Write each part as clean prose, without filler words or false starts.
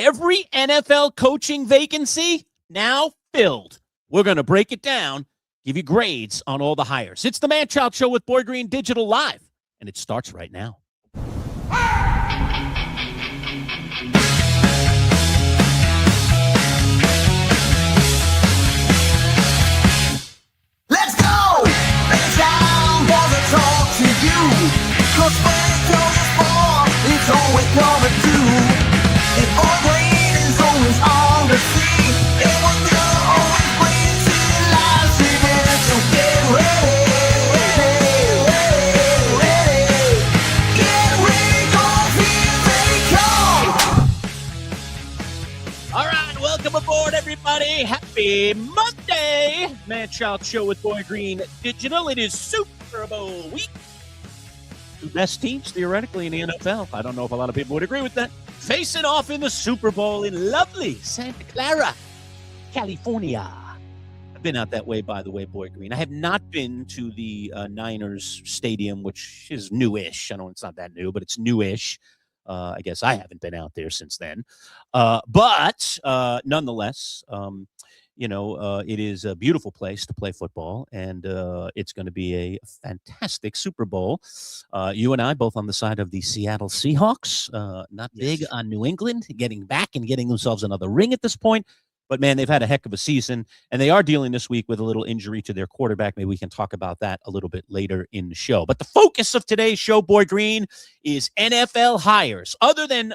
Every NFL coaching vacancy now filled. We're going to break it down, give you grades on all the hires. It's the Manchild Show with Boy Green Digital Live, and it starts right now. Let's go! It's time for the talk to you. Cause when it comes to sport, it's always coming to. And Boy Green is always on the scene. And we're gonna always bring it to you live streaming. So get ready, ready. Get ready, cause here they come. All right, welcome aboard, everybody. Happy Monday. Manchild Show with Boy Green Digital. It is Super Bowl week. The best teams, theoretically, in the NFL. I don't know if a lot of people would agree with that. Facing off in the Super Bowl in lovely Santa Clara, California. I've been out that way, by the way, Boy Green. I have not been to the Niners Stadium, which is newish. I know it's not that new, but it's newish. I guess I haven't been out there since then. But nonetheless, it is a beautiful place to play football, and it's going to be a fantastic Super Bowl. You and I both on the side of the Seattle Seahawks, not big on New England, getting back and getting themselves another ring at this point. But, man, they've had a heck of a season, and they are dealing this week with a little injury to their quarterback. Maybe we can talk about that a little bit later in the show. But the focus of today's show, Boy Green, is NFL hires, other than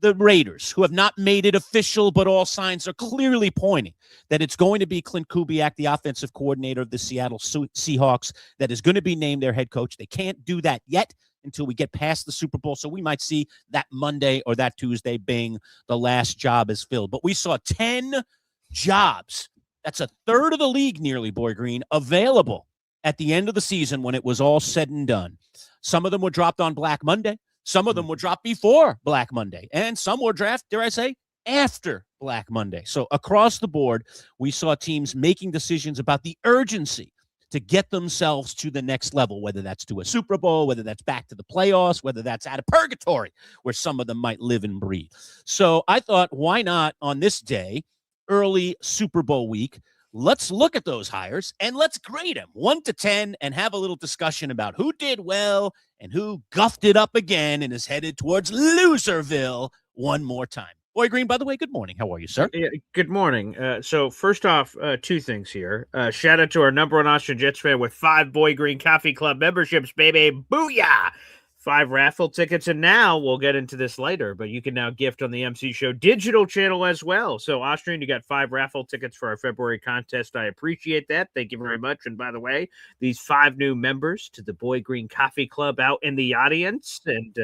the Raiders, who have not made it official, but all signs are clearly pointing that it's going to be Clint Kubiak, the offensive coordinator of the Seattle Seahawks, that is going to be named their head coach. They can't do that yet until we get past the Super Bowl. So we might see that Monday or that Tuesday, bing, the last job is filled. But we saw 10 jobs. That's a third of the league nearly, Boy Green, available at the end of the season when it was all said and done. Some of them were dropped on Black Monday. Some of them were dropped before Black Monday. And some were drafted, dare I say, after Black Monday. So across the board, we saw teams making decisions about the urgency to get themselves to the next level, whether that's to a Super Bowl, whether that's back to the playoffs, whether that's out of purgatory, where some of them might live and breathe. So I thought, why not on this day, early Super Bowl week, let's look at those hires and let's grade them 1 to 10 and have a little discussion about who did well and who guffed it up again and is headed towards Loserville one more time. Boy Green, by the way, good morning. How are you, sir? Yeah, good morning. So first off, two things here. Shout out to our number one Austrian Jets fan with 5 Boy Green Coffee Club memberships, baby. Booyah! 5 raffle tickets. And now we'll get into this later, but you can now gift on the MC Show digital channel as well. So Austrian, you got 5 raffle tickets for our February contest. I appreciate that. Thank you very much. And by the way, these 5 new members to the Boy Green Coffee Club out in the audience, and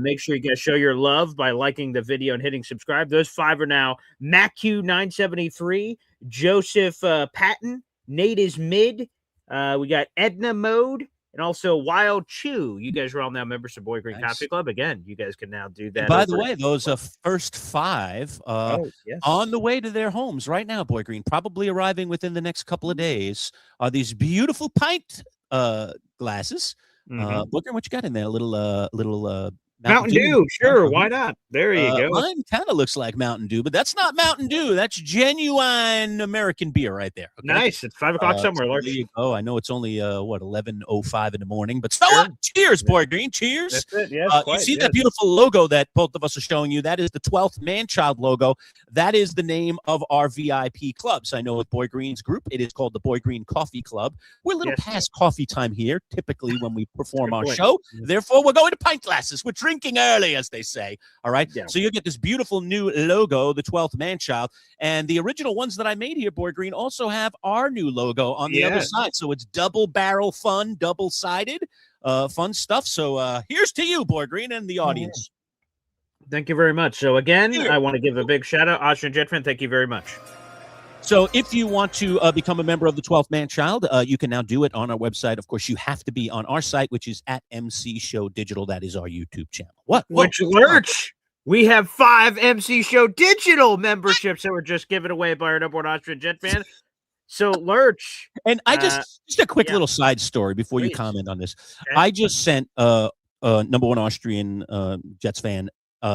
make sure you guys show your love by liking the video and hitting subscribe. Those 5 are now MacQ973, Joseph Patton, Nate is mid. We got Edna Mode, and also Wild Chew. You guys are all now members of Boy Green Coffee Club. Again, you guys can now do that. And by the way, those first 5 on the way to their homes right now, Boy Green, probably arriving within the next couple of days, are these beautiful pint glasses. Booker, what you got in there? A little Mountain Dew. Sure, why not? There you go. Mine kind of looks like Mountain Dew, but that's not Mountain Dew. That's genuine American beer right there. Okay? Nice. It's 5 o'clock somewhere. So there you go. I know it's only 11:05 in the morning, but so what? Cheers, Boy Green. Cheers. That's it. Yes, you see that beautiful logo that both of us are showing you? That is the 12th Manchild logo. That is the name of our VIP clubs. I know with Boy Green's group, it is called the Boy Green Coffee Club. We're a little past coffee time here, typically when we perform our show. Therefore, we're going to pint glasses. We're drinking early, as they say. All right. Yeah. So you'll get this beautiful new logo, the 12th Manchild. And the original ones that I made here, Boy Green, also have our new logo on the other side. So it's double barrel fun, double-sided fun stuff. So here's to you, Boy Green, and the audience. Thank you very much. So again, I want to give a big shout out. Austrian Jetfan, thank you very much. So if you want to become a member of the 12th Manchild, you can now do it on our website. Of course, you have to be on our site, which is at MC Show Digital. That is our YouTube channel. What? Which Lurch? We have 5 MC Show Digital memberships that were just given away by our number one Austrian Jet fan. So Lurch. And I just a quick little side story before you comment on this. Okay. I just sent number one Austrian Jets fan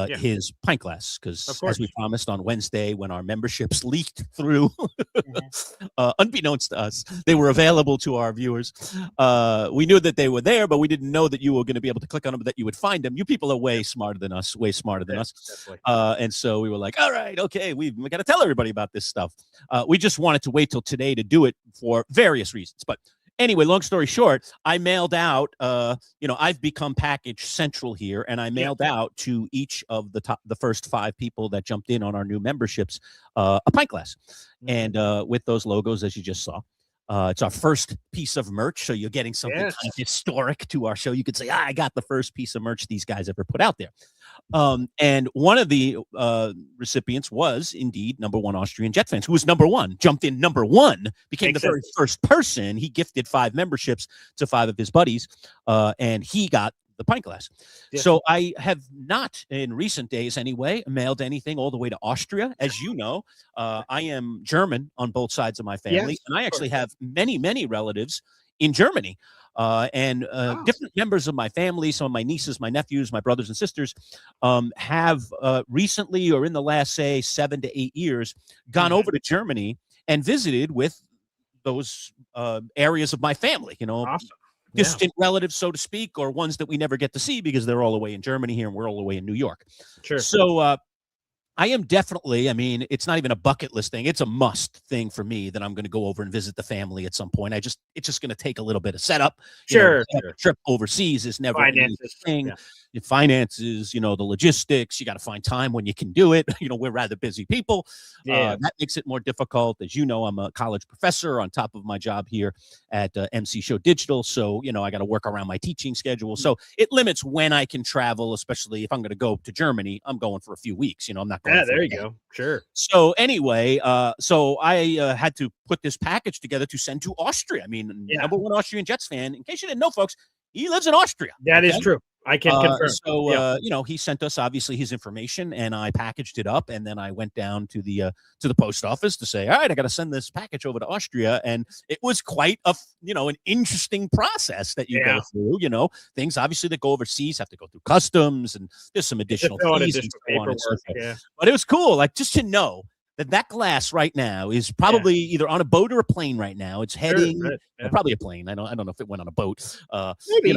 his pint glass, Of because course. as we promised on Wednesday, when our memberships leaked through, unbeknownst to us, they were available to our viewers. We knew that they were there, but we didn't know that you were going to be able to click on them, that you would find them. You people are way smarter than us, way smarter than us. Definitely. And so we were like, all right, okay, we got to tell everybody about this stuff. We just wanted to wait till today to do it for various reasons. But anyway, long story short, I mailed out, I've become package central here, and I mailed out to each of the first 5 people that jumped in on our new memberships a pint glass. And with those logos, as you just saw. It's our first piece of merch, so you're getting something kind of historic to our show. You could say, I got the first piece of merch these guys ever put out there. And one of the recipients was indeed number 1 Austrian Jet fans, who was number 1, jumped in number 1, became the very first person. He gifted 5 memberships to 5 of his buddies, and he got the pint glass. Yeah. So I have not, in recent days anyway, mailed anything all the way to Austria. As you know, I am German on both sides of my family, and I actually have many, many relatives in Germany. Different members of my family, some of my nieces, my nephews, my brothers and sisters, have recently, or in the last, say, 7 to 8 years, gone over to Germany and visited with those areas of my family, Awesome. Distant relatives, so to speak, or ones that we never get to see because they're all the way in Germany here and we're all the way in New York. Sure. So I am definitely, it's not even a bucket list thing. It's a must thing for me that I'm going to go over and visit the family at some point. It's just going to take a little bit of setup. Sure. A trip overseas is never finances. a thing. It finances, the logistics. You got to find time when you can do it. We're rather busy people. That makes it more difficult. As you know, I'm a college professor on top of my job here at MC Show Digital. So, I got to work around my teaching schedule. So it limits when I can travel, especially if I'm going to go to Germany. I'm going for a few weeks. I'm not going. Yeah, there you go. Sure. So anyway, so I had to put this package together to send to Austria. Number 1 Austrian Jets fan. In case you didn't know, folks, he lives in Austria. That is true. I can confirm. So, he sent us obviously his information, and I packaged it up, and then I went down to the post office to say, all right, I got to send this package over to Austria, and it was quite an interesting process that you go through. Things obviously that go overseas have to go through customs, and there's some additional fees and so on and so forth. But it was cool, like, just to know that glass right now is probably either on a boat or a plane right now. It's heading, probably a plane. I don't know if it went on a boat. Maybe.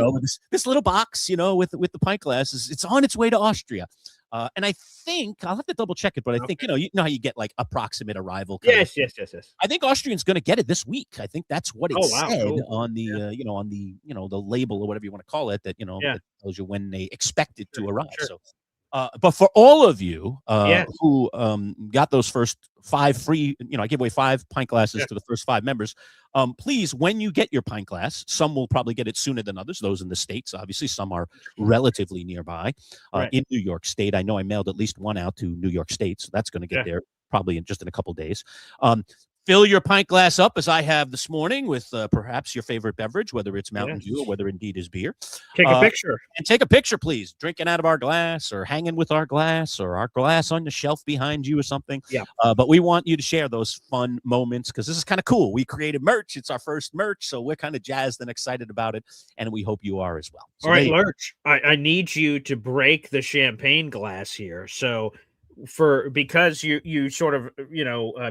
This little box, with the pint glass, it's on its way to Austria. And I think I'll have to double check it, but I think, you know how you get like approximate arrival. Yes. I think Austrian's going to get it this week. I think that's what it said on the, on the label or whatever you want to call it, that, that tells you when they expect it to arrive. Sure. So, but for all of you who got those first 5 free, I give away 5 pint glasses to the first 5 members. Please, when you get your pint glass, some will probably get it sooner than others. Those in the States, obviously, some are relatively nearby. In New York State, I know I mailed at least one out to New York State, so that's going to get there probably in a couple days. Fill your pint glass up, as I have this morning, with perhaps your favorite beverage, whether it's Mountain Dew or whether indeed is beer. Take a picture. And take a picture, please. Drinking out of our glass, or hanging with our glass, or our glass on the shelf behind you or something. Yeah. But we want you to share those fun moments, because this is kind of cool. We created merch. It's our first merch, so we're kind of jazzed and excited about it, and we hope you are as well. So all right, Lurch, I need you to break the champagne glass here. So because you sort of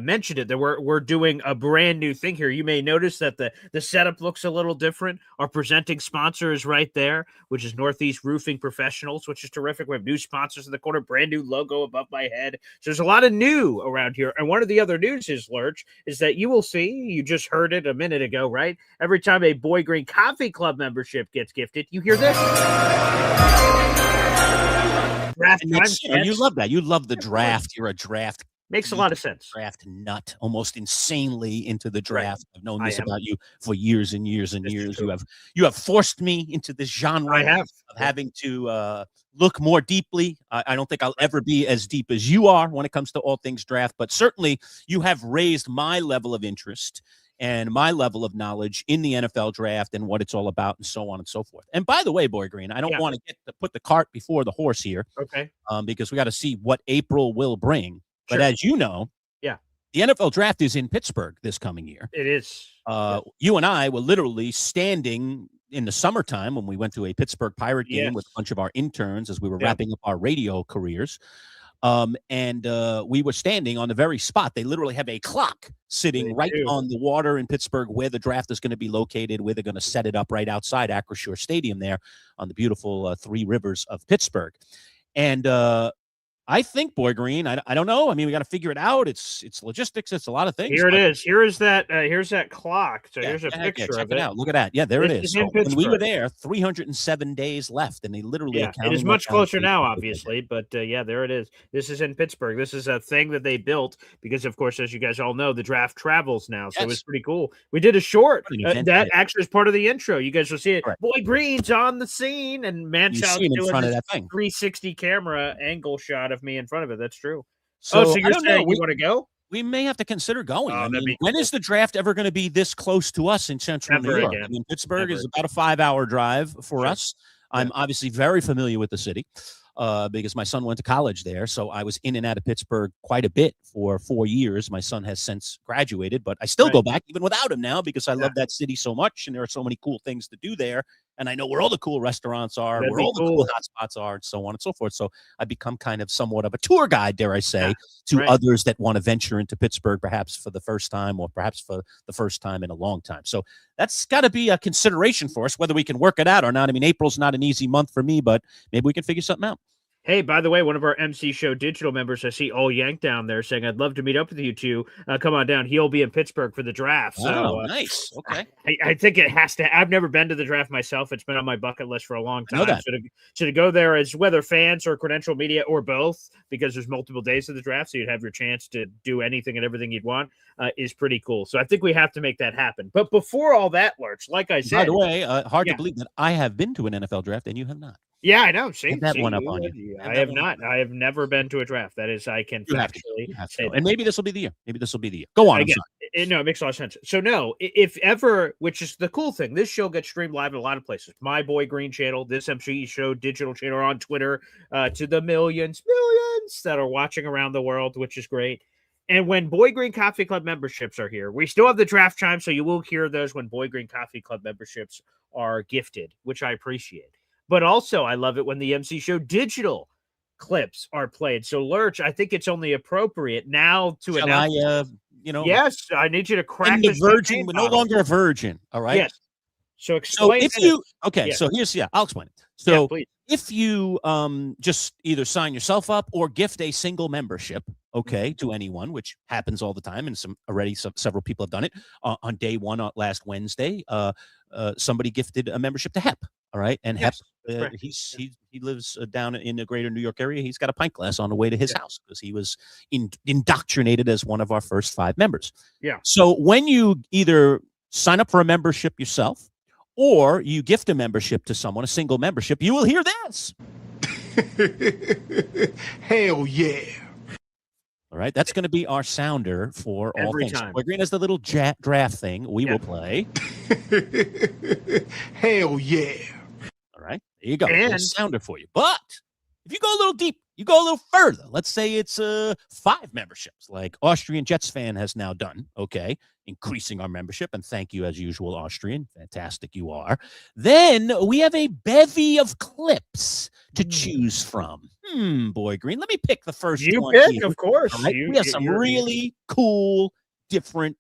mentioned it, that we're doing a brand new thing here. You may notice that the setup looks a little different. Our presenting sponsor is right there, which is Northeast Roofing Professionals, which is terrific. We have new sponsors in the corner, brand new logo above my head. So there's a lot of new around here. And one of the other news is, Lurch, is that you will see, you just heard it a minute ago, right? Every time a Boy Green Coffee Club membership gets gifted, you hear this. Draft time, you love that. You love the draft. You're a draft. Makes a lot of sense. Draft nut, almost insanely into the draft. I've known this about you for years and years and years. You have forced me into this genre of having to look more deeply. I don't think I'll ever be as deep as you are when it comes to all things draft, but certainly you have raised my level of interest and my level of knowledge in the NFL draft and what it's all about, and so on and so forth. And by the way, Boy Green, I don't want to put the cart before the horse here. Okay. Because we got to see what April will bring. But as you know, the NFL draft is in Pittsburgh this coming year. It is. You and I were literally standing in the summertime when we went to a Pittsburgh Pirate game with a bunch of our interns as we were wrapping up our radio careers. And we were standing on the very spot. They literally have a clock sitting right on the water in Pittsburgh where the draft is going to be located, where they're going to set it up right outside Acrisure Stadium there on the beautiful Three Rivers of Pittsburgh. And I think, Boy Green, I don't know. I mean, we got to figure it out. It's logistics. It's a lot of things. Here it is. Here's that clock. So here's a picture check of it. Out. Look at that. Yeah, there it is. So when we were there, 307 days left, and they literally it is much closer now, obviously, but there it is. This is in Pittsburgh. This is a thing that they built because, of course, as you guys all know, the draft travels now, so it's pretty cool. We did a short that actually is part of the intro. You guys will see it. Right. Boy Green's on the scene, and Manchild doing front of that thing. 360 camera angle shot of me in front of it. That's true. So you're saying you want to go? We may have to consider going. I mean, when is the draft ever going to be this close to us in Central New York? I mean, Pittsburgh is about a 5-hour drive for us. I'm obviously very familiar with the city because my son went to college there. So I was in and out of Pittsburgh quite a bit for 4 years. My son has since graduated, but I still go back even without him now because I love that city so much. And there are so many cool things to do there. And I know where all the cool restaurants are, where all the cool hot spots are, and so on and so forth. So I become kind of somewhat of a tour guide, dare I say, to others that want to venture into Pittsburgh, perhaps for the first time or perhaps for the first time in a long time. So that's got to be a consideration for us, whether we can work it out or not. I mean, April's not an easy month for me, but maybe we can figure something out. Hey, by the way, one of our MC Show digital members, I see All Yank down there saying, I'd love to meet up with you two. Come on down. He'll be in Pittsburgh for the draft. So, nice. Okay. I think it has to. I've never been to the draft myself. It's been on my bucket list for a long time. So to go there as whether fans or credential media or both, because there's multiple days of the draft, so you'd have your chance to do anything and everything you'd want, is pretty cool. So I think we have to make that happen. But before all that, Lurch, like I said. By the way, hard to believe that I have been to an NFL draft and you have not. Yeah, I know. See, that one up on you. I have not. I have never been to a draft. That is, I can factually say that. And maybe this will be the year. Go on. Again, no, it makes a lot of sense. So no, if ever, which is the cool thing, this show gets streamed live in a lot of places. My Boy Green channel, this MC Show digital channel on Twitter, to the millions that are watching around the world, which is great. And when Boy Green Coffee Club memberships are here, we still have the draft chime, so you will hear those when Boy Green Coffee Club memberships are gifted, which I appreciate. But also, I love it when the MC Show digital clips are played. So, Lurch, I think it's only appropriate now to announce. Yes, I need you to crack the virgin. We're no longer a virgin. All right. Yes. So explain. I'll explain it. So if you just either sign yourself up or gift a single membership, to anyone, which happens all the time, and several people have done it on day one last Wednesday. Somebody gifted a membership to HEP. All right, and HEP. He lives down in the greater New York area. He's got a pint glass on the way to his house because he was indoctrinated as one of our first 5 members. Yeah. So when you either sign up for a membership yourself or you gift a membership to someone, a single membership, you will hear this. Hell yeah. All right, that's going to be our sounder for all every things. time. Boy Green has the little draft thing. We will play. Hell yeah. All right, there you go. And a sounder for you. But if you go a little deep, you go a little further. Let's say it's 5 memberships, like Austrian Jets fan has now done. Okay, increasing our membership, and thank you as usual, Austrian. Fantastic, you are. Then we have a bevy of clips to choose from. Boy Green, let me pick the first one. You pick, of course. Right? We have some really cool, different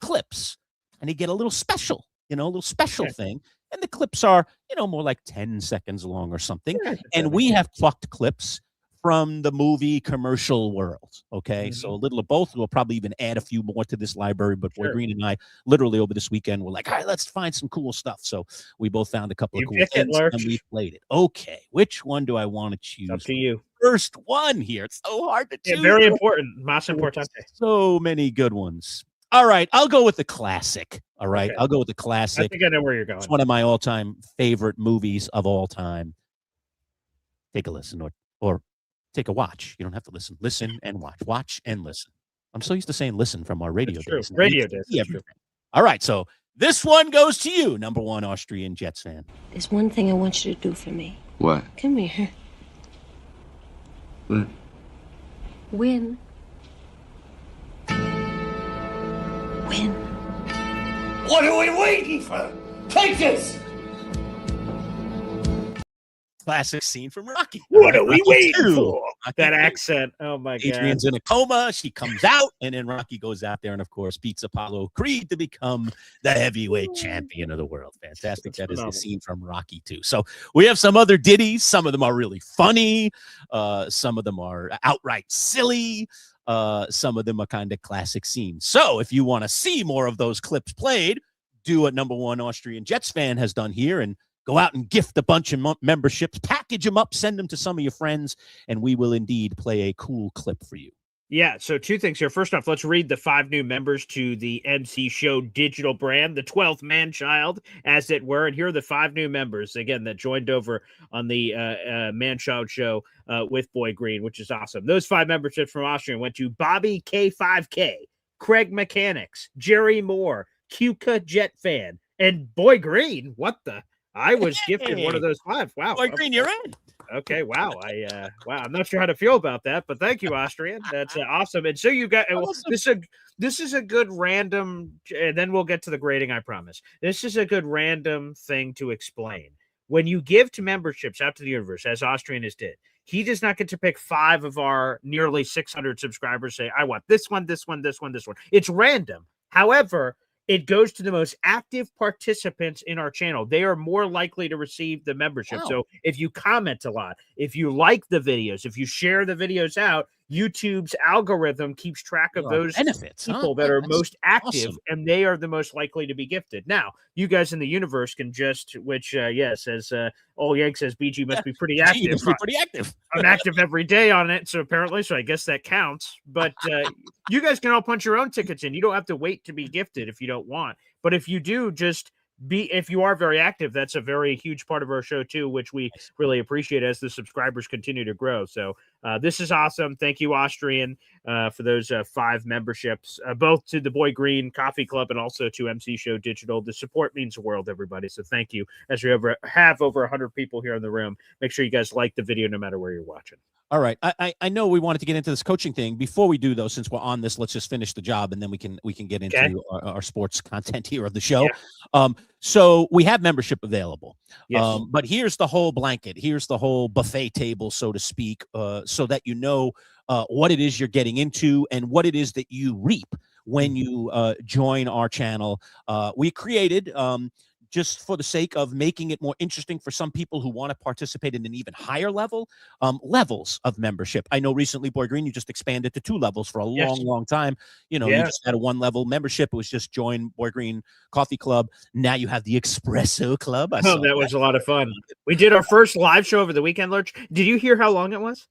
clips, and you get a little special, thing. And the clips are, more like 10 seconds long or something. Yeah, and we have plucked clips from the movie commercial world. Okay. So a little of both. We'll probably even add a few more to this library. But Boy Green and I literally over this weekend were like, all right, let's find some cool stuff. So we both found a couple of cool things and we played it. Okay. Which one do I want to choose? Up to you. First one here. It's so hard to choose. Yeah, very important. Mas importante. So many good ones. All right, I'll go with the classic. All right, I'll go with the classic. I think I know where you're going. It's one of my all-time favorite movies of all time. Take a listen or take a watch. You don't have to listen. Listen and watch. Watch and listen. I'm so used to saying listen from our radio days. Radio days. All right, so this one goes to you, number 1 Austrian Jets fan. There's one thing I want you to do for me. What? Come here. What? Win. Win. What are we waiting for? Take this! classic scene from Rocky. What are we Rocky waiting 2. for? Rocky That 2. accent. Oh my God. Adrian's in a coma. She comes out, and then Rocky goes out there and, of course, beats Apollo Creed to become the heavyweight champion of the world. Fantastic. That's That is phenomenal. the scene from Rocky 2. So we have some other ditties. Some of them are really funny. Some of them are outright silly. Some of them are kind of classic scenes. So if you want to see more of those clips played, do what number one Austrian Jets fan has done here and go out and gift a bunch of memberships, package them up, send them to some of your friends, and we will indeed play a cool clip for you. Yeah, so two things here. First off, let's read the 5 new members to the MC Show digital brand, the 12th man-child, as it were. And here are the 5 new members, again, that joined over on the Man-Child Show with Boy Green, which is awesome. Those 5 memberships from Austria went to Bobby K5K, Craig Mechanics, Jerry Moore, Cuca Jet Fan, and Boy Green. What the? I was gifted one of those 5. Wow. Boy Green, you're in. Okay, wow. Wow. I'm not sure how to feel about that, but thank you, Austrian. That's awesome. And so you got this is a good random, and then we'll get to the grading, I promise. This is a good random thing to explain. When you give to memberships out to the universe, as Austrian has did, he does not get to pick 5 of our nearly 600 subscribers. Say, I want this one, this one, this one, this one. It's random. However, it goes to the most active participants in our channel. They are more likely to receive the membership. Wow. So if you comment a lot, if you like the videos, if you share the videos out, YouTube's algorithm keeps track of those benefits, people that are That's most active, awesome. and they are the most likely to be gifted. Now, you guys in the universe can just, which, says, Old Yank says, BG must be pretty active. You must be pretty active. I'm active every day on it, so I guess that counts. But you guys can all punch your own tickets in. You don't have to wait to be gifted if you don't want. But if you do, just if you are very active, that's a very huge part of our show too, which we really appreciate as the subscribers continue to grow. So this is awesome. Thank you, Austrian, for those 5 memberships, both to the Boy Green Coffee Club and also to MC Show Digital. The support means the world, everybody. So thank you. As we have over 100 people here in the room, make sure you guys like the video no matter where you're watching. All right. I know we wanted to get into this coaching thing. Before we do, though, since we're on this, let's just finish the job, and then we can get into our sports content here of the show. Yeah. So we have membership available. Yes. But here's the whole blanket. Here's the whole buffet table, so to speak, so that you know what it is you're getting into and what it is that you reap when you join our channel. We created just for the sake of making it more interesting for some people who want to participate in an even higher level, levels of membership. I know recently, Boy Green, you just expanded to 2 levels for a long time. You just had a 1-level membership. It was just join Boy Green Coffee Club. Now you have the Espresso Club. That was a lot of fun. We did our first live show over the weekend, Lurch. Did you hear how long it was?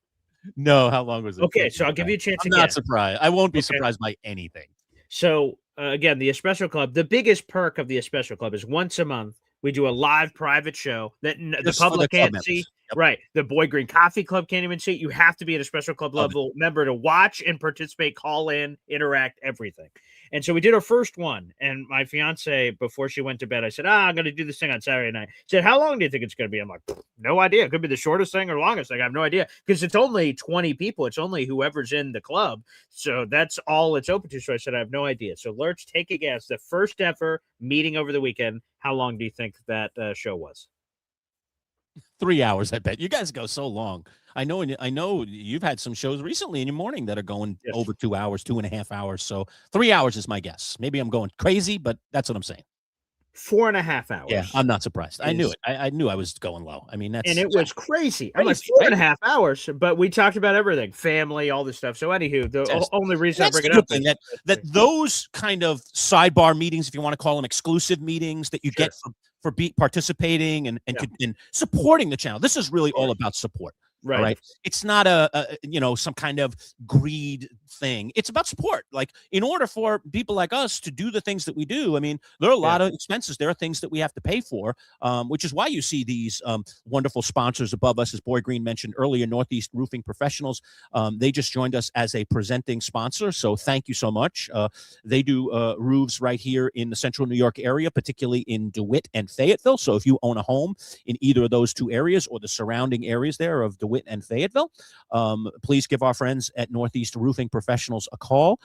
No, how long was it? Okay, so I'll give you a chance I'm again. not surprised. I won't be surprised by anything. So again, the Espresso Club, the biggest perk of the Espresso Club is once a month, we do a live private show that the public can't see. Yep. Right. The Boy Green Coffee Club can't even see it. You have to be an Espresso Club level member to watch and participate, call in, interact, everything. And so we did our first one. And my fiance, before she went to bed, I said, I'm going to do this thing on Saturday night. She said, how long do you think it's going to be? I'm like, no idea. It could be the shortest thing or longest thing. I have no idea because it's only 20 people. It's only whoever's in the club. So that's all it's open to. So I said, I have no idea. So Lurch, take a guess. The first ever meeting over the weekend. How long do you think that show was? 3 hours, I bet. You guys go so long. I know you've had some shows recently in your morning that are going over 2 hours, 2.5 hours. So 3 hours is my guess. Maybe I'm going crazy, but that's what I'm saying. 4.5 hours. Yeah, I'm not surprised. I knew it. I knew I was going low. I mean, and it was crazy. I'm like 4.5 hours, but we talked about everything, family, all this stuff. So anywho, the only reason I bring it up is that those kind of sidebar meetings, if you want to call them exclusive meetings, that you get for participating and supporting the channel. This is really all about support. Right. It's not some kind of greed thing. It's about support. Like, in order for people like us to do the things that we do, I mean, there are a lot of expenses. There are things that we have to pay for, which is why you see these wonderful sponsors above us, as Boy Green mentioned earlier, Northeast Roofing Professionals. They just joined us as a presenting sponsor. So thank you so much. They do roofs right here in the central New York area, particularly in DeWitt and Fayetteville. So if you own a home in either of those 2 areas or the surrounding areas there of DeWitt and Fayetteville, please give our friends at Northeast Roofing Professionals a call.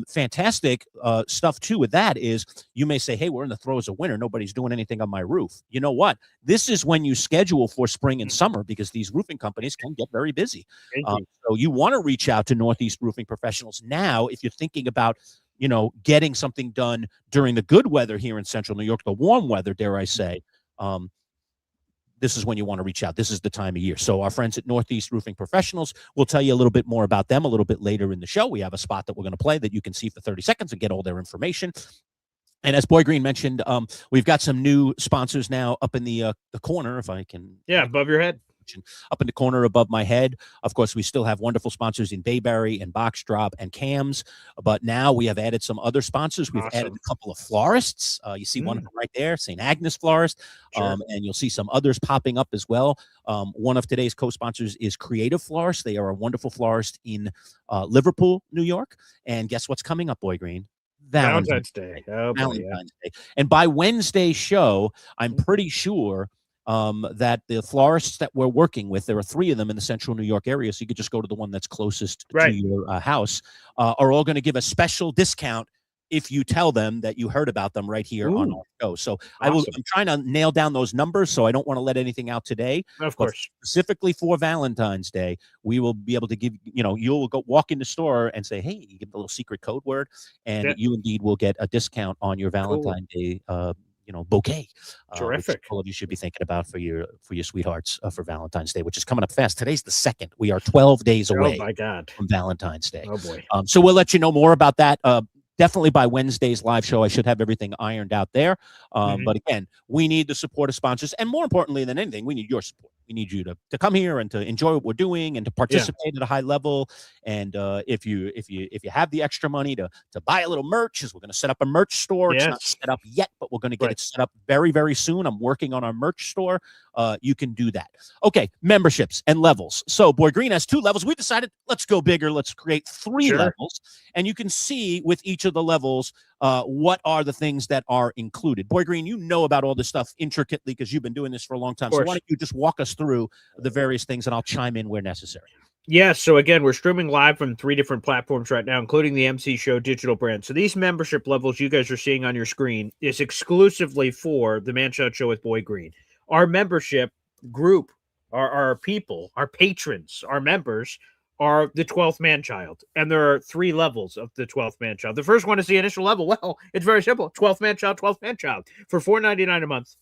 Fantastic stuff too with that is you may say, hey, we're in the throes of winter. Nobody's doing anything on my roof. You know what? This is when you schedule for spring and summer because these roofing companies can get very busy. So you want to reach out to Northeast Roofing Professionals now if you're thinking about, getting something done during the good weather here in central New York, the warm weather, dare I say. This is when you want to reach out. This is the time of year. So our friends at Northeast Roofing Professionals, we'll tell you a little bit more about them a little bit later in the show. We have a spot that we're going to play that you can see for 30 seconds and get all their information. And as Boy Green mentioned, we've got some new sponsors now up in the corner, if I can. Yeah, above your head. Up in the corner above my head. Of course, we still have wonderful sponsors in Bayberry and Box Drop and Cams, but now we have added some other sponsors. We've added a couple of florists. You see one of them right there, St. Agnes Florist, and you'll see some others popping up as well. One of today's co-sponsors is Creative Florist. They are a wonderful florist in Liverpool, New York. And guess what's coming up, Boy Green? Valentine's Day. Oh, Valentine's Day. And by Wednesday's show, I'm pretty sure that the florists that we're working with, there are 3 of them in the central New York area, so you could just go to the one that's closest to your house, are all going to give a special discount if you tell them that you heard about them right here on our show. So I'm trying to nail down those numbers, so I don't want to let anything out today. Of course. Specifically for Valentine's Day, we will be able to give, you'll go walk in the store and say, hey, you give the little secret code word, and you indeed will get a discount on your Valentine's Day bouquet. Terrific. All of you should be thinking about for your sweethearts for Valentine's Day, which is coming up fast. Today's the 2nd. We are 12 days away from Valentine's Day. Oh boy. So we'll let you know more about that. Definitely by Wednesday's live show, I should have everything ironed out there. But again, we need the support of sponsors, and more importantly than anything, we need your support. We need you to come here and to enjoy what we're doing and to participate at a high level. And if you have the extra money to buy a little merch, as we're going to set up a merch store. It's not set up yet, but we're going to get it set up very, very soon. I'm working on our merch store. You can do that. Okay, memberships and levels. So Boy Green has 2 levels. We decided let's go bigger. Let's create 3 levels, and you can see with each of the levels what are the things that are included. Boy Green, you know about all this stuff intricately because you've been doing this for a long time. So why don't you just walk us through the various things, and I'll chime in where necessary. Yeah, so again, we're streaming live from 3 different platforms right now, including the MC Show digital brand. So these membership levels you guys are seeing on your screen is exclusively for the Manchild Show with Boy Green. Our membership group, our people, our patrons, our members are the 12th Manchild. And there are 3 levels of the 12th Manchild. The first one is the initial level. Well, it's very simple. 12th Manchild, 12th Manchild. For $4.99 a month.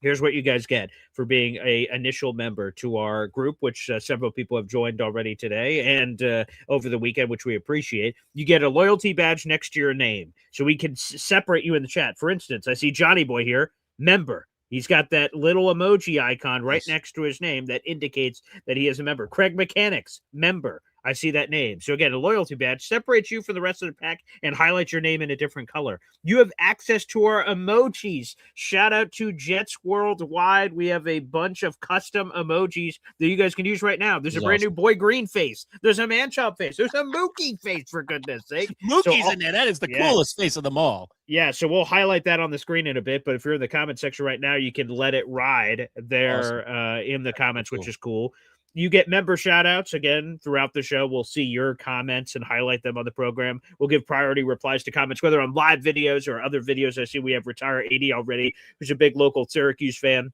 Here's what you guys get for being a initial member to our group, which several people have joined already today and over the weekend, which we appreciate. You get a loyalty badge next to your name, so we can separate you in the chat. For instance, I see Johnny Boy here, member. He's got that little emoji icon right next to his name that indicates that he is a member. Craig Mechanics, member. I see that name. So again, a loyalty badge separates you from the rest of the pack and highlights your name in a different color. You have access to our emojis. Shout out to Jets Worldwide. We have a bunch of custom emojis that you guys can use right now. There's a brand new Boy Green face. There's a Manchild face. There's a Mookie face, for goodness sake. Mookie's in there. That is the coolest face of them all. Yeah, so we'll highlight that on the screen in a bit, but if you're in the comment section right now, you can let it ride there in the comments, which is cool. You get member shout outs again throughout the show. We'll see your comments and highlight them on the program. We'll give priority replies to comments, whether on live videos or other videos. I see we have Retire 80 already, who's a big local Syracuse fan.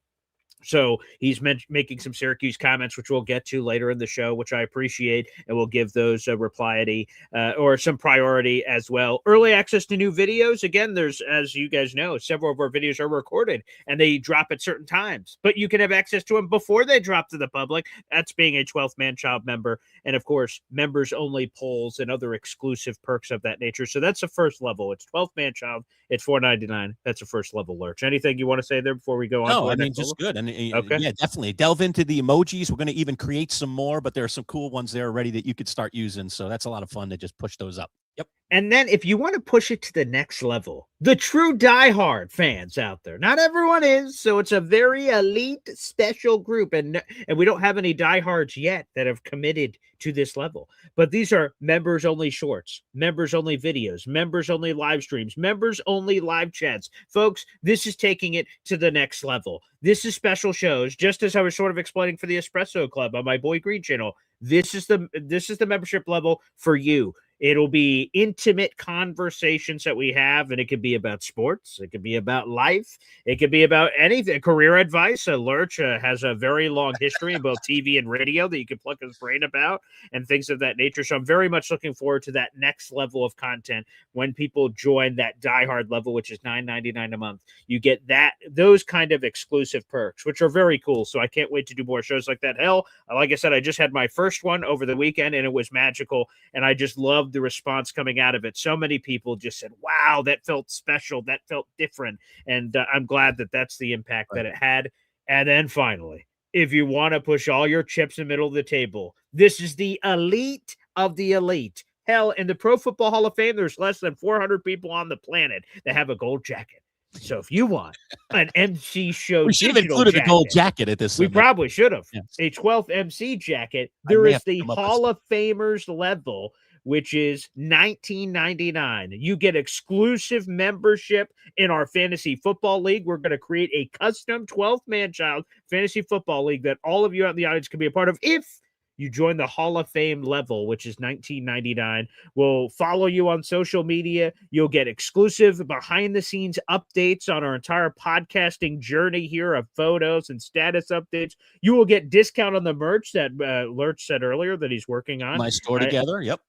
So he's making some Syracuse comments, which we'll get to later in the show, which I appreciate, and we'll give those or some priority as well. Early access to new videos. Again, there's, as you guys know, several of our videos are recorded and they drop at certain times, but you can have access to them before they drop to the public. That's being a 12th Manchild member. And of course, members only polls and other exclusive perks of that nature. So that's the first level. It's 12th Manchild. It's $4.99. That's a first level lurch. Anything you want to say there before we go on? No, I mean, just good. And yeah, definitely delve into the emojis. We're going to even create some more, but there are some cool ones there already that you could start using. So that's a lot of fun to just push those up. Yep. And then if you want to push it to the next level, the true diehard fans out there, not everyone is, so it's a very elite special group. And we don't have any diehards yet that have committed to this level. But these are members only shorts, members only videos, members only live streams, members only live chats. Folks, this is taking it to the next level. This is special shows, just as I was sort of explaining for the Espresso Club on my Boy Green channel. This is the membership level for you. It'll be intimate conversations that we have, and it could be about sports. It could be about life. It could be about anything. Career advice. Lurch has a very long history in both TV and radio that you can pluck his brain about and things of that nature. So I'm very much looking forward to that next level of content when people join that diehard level, which is $9.99 a month. You get those kind of exclusive perks, which are very cool. So I can't wait to do more shows like that. Hell, like I said, I just had my first one over the weekend, and it was magical, and I just loved the response coming out of it. So many people just said, wow, that felt special, that felt different, and I'm glad that that's the impact that it had. And then finally, if you want to push all your chips in the middle of the table, this is the elite of the elite. Hell, in the Pro Football Hall of Fame, there's less than 400 people on the planet that have a gold jacket. So if you want an MC show, we should have included a gold jacket at this. We probably should have. Yes. A 12th MC jacket. There is the Hall of Famers level, which is $19.99. You get exclusive membership in our fantasy football league. We're going to create a custom 12th Manchild fantasy football league that all of you out in the audience can be a part of if you join the Hall of Fame level, which is $19.99. We'll follow you on social media. You'll get exclusive behind-the-scenes updates on our entire podcasting journey here of photos and status updates. You will get discount on the merch that Lurch said earlier that he's working on. My store together, yep.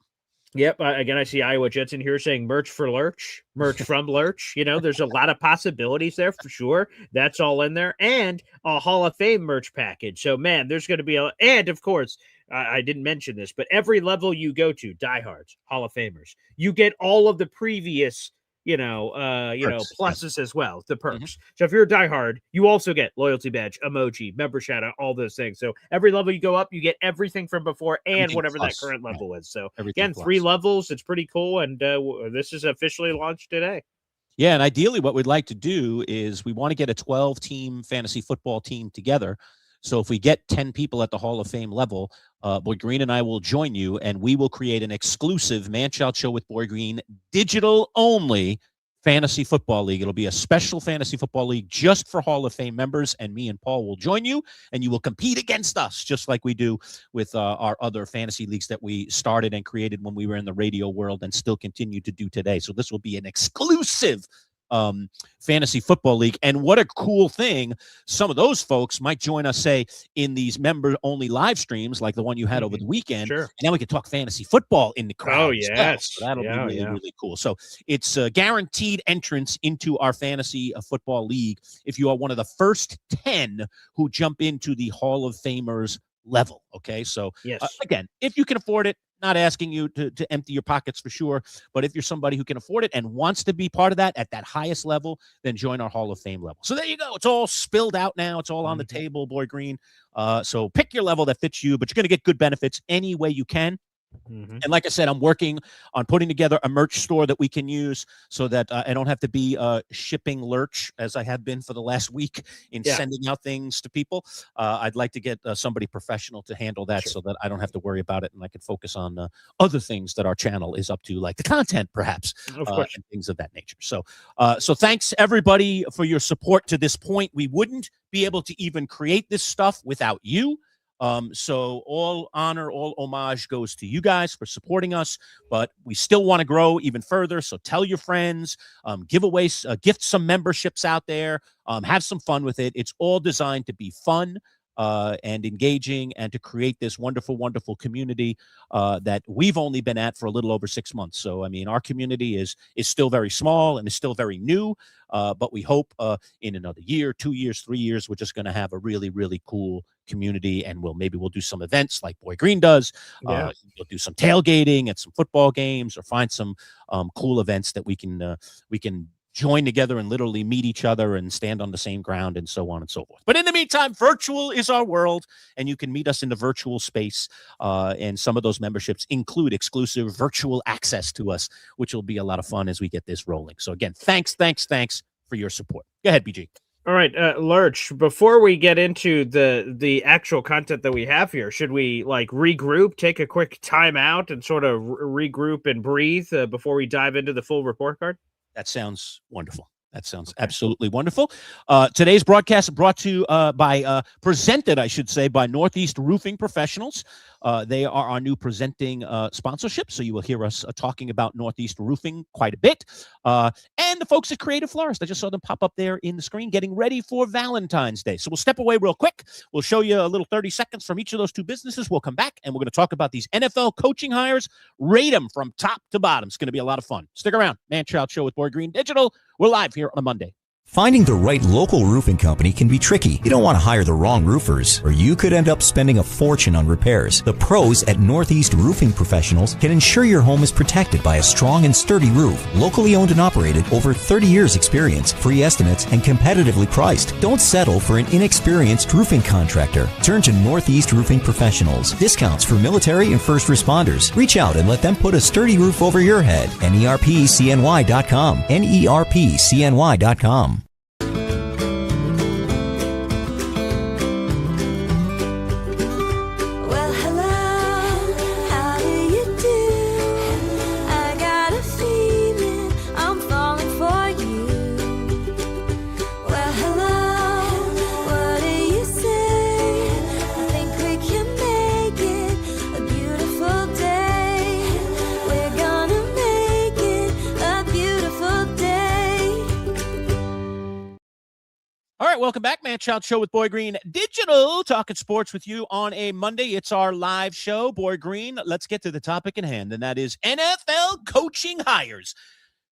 Yep. Again, I see Iowa Jetson here saying merch for Lurch, merch from Lurch. You know, there's a lot of possibilities there for sure. That's all in there. And a Hall of Fame merch package. So, man, there's going to be and of course, I didn't mention this, but every level you go to, diehards, Hall of Famers, you get all of the previous pluses as well, the perks. Mm-hmm. So if you're a diehard, you also get loyalty badge, emoji, member shout out, all those things. So every level you go up, you get everything from before and everything whatever plus, that current level is. So everything again, plus. 3 levels. It's pretty cool. And this is officially launched today. Yeah. And ideally what we'd like to do is we want to get a 12-team fantasy football team together. So if we get 10 people at the Hall of Fame level, Boy Green and I will join you, and we will create an exclusive Man-Child Show with Boy Green digital-only fantasy football league. It'll be a special fantasy football league just for Hall of Fame members, and me and Paul will join you, and you will compete against us just like we do with our other fantasy leagues that we started and created when we were in the radio world and still continue to do today. So this will be an exclusive fantasy football league. And what a cool thing, some of those folks might join us, say, in these member only live streams like the one you had over the weekend. Sure. And then we can talk fantasy football in the crowd. Oh yes, so that'll be really cool. So it's a guaranteed entrance into our fantasy football league if you are one of the first 10 who jump into the Hall of Famers level. Okay, so yes. Again, if you can afford it, not asking you to empty your pockets for sure, but if you're somebody who can afford it and wants to be part of that at that highest level, then join our Hall of Fame level. So there you go. It's all spilled out now. It's all on the table, Boy Green. So pick your level that fits you, but you're going to get good benefits any way you can. Mm-hmm. And like I said, I'm working on putting together a merch store that we can use so that I don't have to be shipping Lurch as I have been for the last week in sending out things to people. I'd like to get somebody professional to handle that so that I don't have to worry about it and I can focus on other things that our channel is up to, like the content, perhaps, and things of that nature. So thanks everybody for your support to this point. We wouldn't be able to even create this stuff without you. So all honor, all homage goes to you guys for supporting us, but we still want to grow even further. So tell your friends, give away, gift some memberships out there, have some fun with it. It's all designed to be fun, and engaging and to create this wonderful, wonderful community, that we've only been at for a little over 6 months. So, I mean, our community is still very small and is still very new, but we hope, in another year, 2 years, 3 years, we're just going to have a really, really cool community, and we'll do some events like Boy Green does. We'll do some tailgating at some football games, or find some cool events that we can join together and literally meet each other and stand on the same ground and so on and so forth. But in the meantime, virtual is our world, and you can meet us in the virtual space. And some of those memberships include exclusive virtual access to us, which will be a lot of fun as we get this rolling. So again, thanks for your support. Go ahead, BG. All right, Lurch, before we get into the actual content that we have here, should we regroup, take a quick time out and sort of regroup and breathe before we dive into the full report card? That sounds wonderful. That sounds absolutely wonderful. Today's broadcast brought to you presented, I should say, by Northeast Roofing Professionals. They are our new presenting sponsorship, so you will hear us talking about Northeast Roofing quite a bit. And the folks at Creative Florist, I just saw them pop up there in the screen, getting ready for Valentine's Day. So we'll step away real quick. We'll show you a little 30 seconds from each of those two businesses. We'll come back, and we're going to talk about these NFL coaching hires, rate them from top to bottom. It's going to be a lot of fun. Stick around. Manchild Show with Boy Green Digital. We're live here on a Monday. Finding the right local roofing company can be tricky. You don't want to hire the wrong roofers, or you could end up spending a fortune on repairs. The pros at Northeast Roofing Professionals can ensure your home is protected by a strong and sturdy roof. Locally owned and operated, over 30 years experience, free estimates, and competitively priced. Don't settle for an inexperienced roofing contractor. Turn to Northeast Roofing Professionals. Discounts for military and first responders. Reach out and let them put a sturdy roof over your head. NERPCNY.com. NERPCNY.com. All right, welcome back. Manchild Show with Boy Green Digital, talking sports with you on a Monday. It's our live show, Boy Green. Let's get to the topic at hand, and that is NFL coaching hires.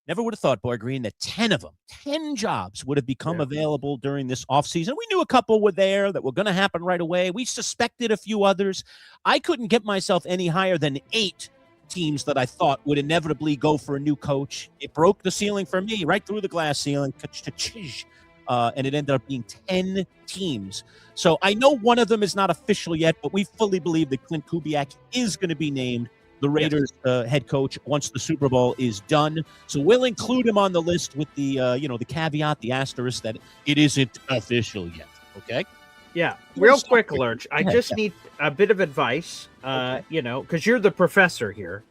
Never would have thought, Boy Green, that 10 of them, 10 jobs would have become available during this offseason. We knew a couple were there that were going to happen right away. We suspected a few others. I couldn't get myself any higher than 8 teams that I thought would inevitably go for a new coach. It broke the ceiling for me, right through the glass ceiling. And it ended up being 10 teams. So I know one of them is not official yet, but we fully believe that Clint Kubiak is going to be named the Raiders head coach once the Super Bowl is done. So we'll include him on the list with the the caveat, the asterisk that it isn't official yet. Okay. Yeah, real quick, Lurch. I just need a bit of advice, because you're the professor here,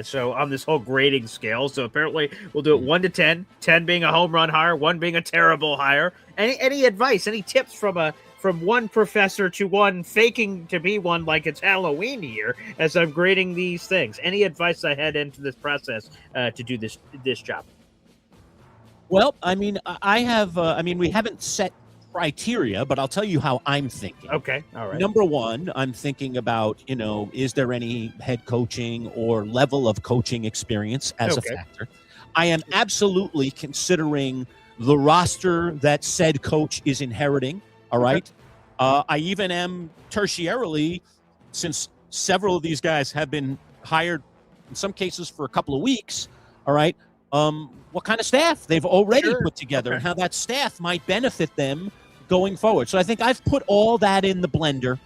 so on this whole grading scale. So apparently we'll do it 1 to 10, 10 being a home run hire, 1 being a terrible hire. Any advice, any tips from one professor to one faking to be one like it's Halloween here as I'm grading these things? Any advice I head into this process to do this job? Well, I mean, we haven't set criteria, but I'll tell you how I'm thinking. Okay. All right. Number one, I'm thinking about, is there any head coaching or level of coaching experience as a factor? I am absolutely considering the roster that said coach is inheriting. All right. I even am tertiarily, since several of these guys have been hired in some cases for a couple of weeks. All right. What kind of staff they've already put together and how that staff might benefit them going forward. So I think I've put all that in the blender.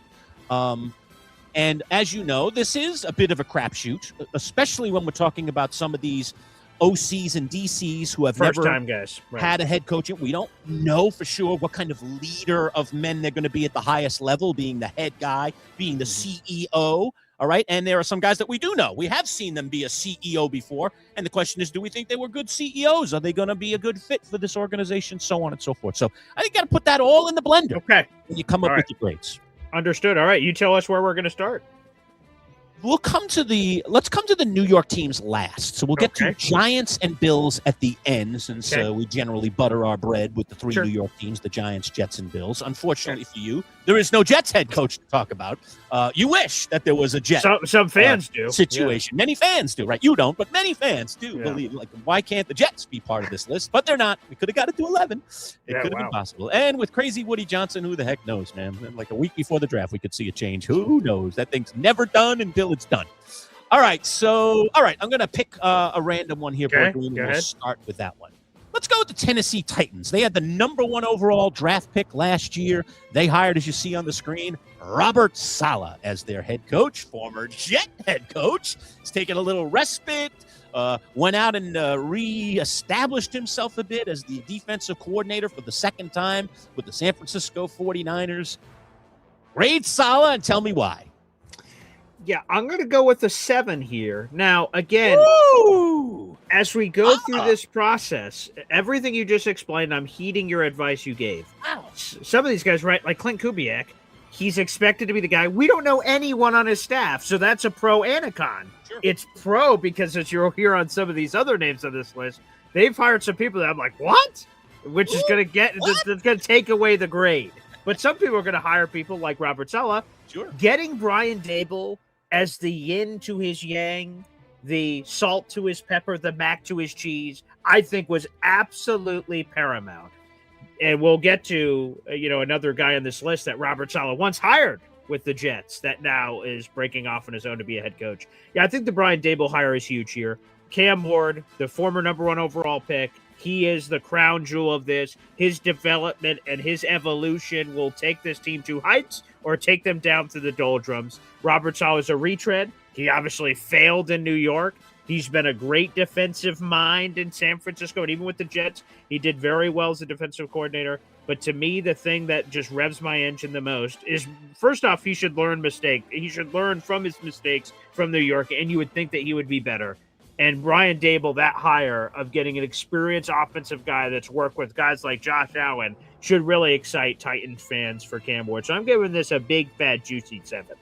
And as you know, this is a bit of a crapshoot, especially when we're talking about some of these OCs and DCs who have never had a head coach. We don't know for sure what kind of leader of men they're going to be at the highest level, being the head guy, being the CEO. All right. And there are some guys that we do know. We have seen them be a CEO before. And the question is, do we think they were good CEOs? Are they going to be a good fit for this organization? So on and so forth. So I think you got to put that all in the blender. Okay. When you come up with your grades. Understood. All right. You tell us where we're going to start. Let's come to the New York teams last. So we'll get to Giants and Bills at the end, since we generally butter our bread with the 3 New York teams, the Giants, Jets, and Bills. Unfortunately for you, there is no Jets head coach to talk about. You wish that there was a Jet. Some fans do. Situation. Many fans do, right? You don't, but many fans do believe. Like, why can't the Jets be part of this list? But they're not. We could have got it to 11. It could have been possible. And with crazy Woody Johnson, who the heck knows, man? Like a week before the draft, we could see a change. Who knows? That thing's never done until it's done. All right, I'm going to pick a random one here, Boy Green, and we'll start with that one. Let's go with the Tennessee Titans. They had the number 1 overall draft pick last year. They hired, as you see on the screen, Robert Saleh as their head coach, former Jet head coach. He's taken a little respite, went out and reestablished himself a bit as the defensive coordinator for the second time with the San Francisco 49ers. Grade Saleh and tell me why. Yeah, I'm going to go with a 7 here. Now, again, as we go through this process, everything you just explained, I'm heeding your advice you gave. Some of these guys, right, like Clint Kubiak, He's expected to be the guy. We don't know anyone on his staff, so that's a pro and a con. Sure. It's pro because, as you'll hear on some of these other names on this list, they've hired some people that I'm like, what? Which is going to that's going to take away the grade. But some people are going to hire people like Robert Saleh. Sure. Getting Brian Dable as the yin to his yang, the salt to his pepper, the mac to his cheese, I think was absolutely paramount. And we'll get to, another guy on this list that Robert Saleh once hired with the Jets that now is breaking off on his own to be a head coach. Yeah, I think the Brian Dable hire is huge here. Cam Ward, the former number 1 overall pick, he is the crown jewel of this. His development and his evolution will take this team to heights or take them down to the doldrums. Robert Saleh is a retread. He obviously failed in New York. He's been a great defensive mind in San Francisco, and even with the Jets, he did very well as a defensive coordinator. But to me, the thing that just revs my engine the most is, first off, he should learn He should learn from his mistakes from New York, and you would think that he would be better. And Brian Dable, that hire of getting an experienced offensive guy that's worked with guys like Josh Allen, should really excite Titans fans for Cam Ward. So I'm giving this a big, fat, juicy 7.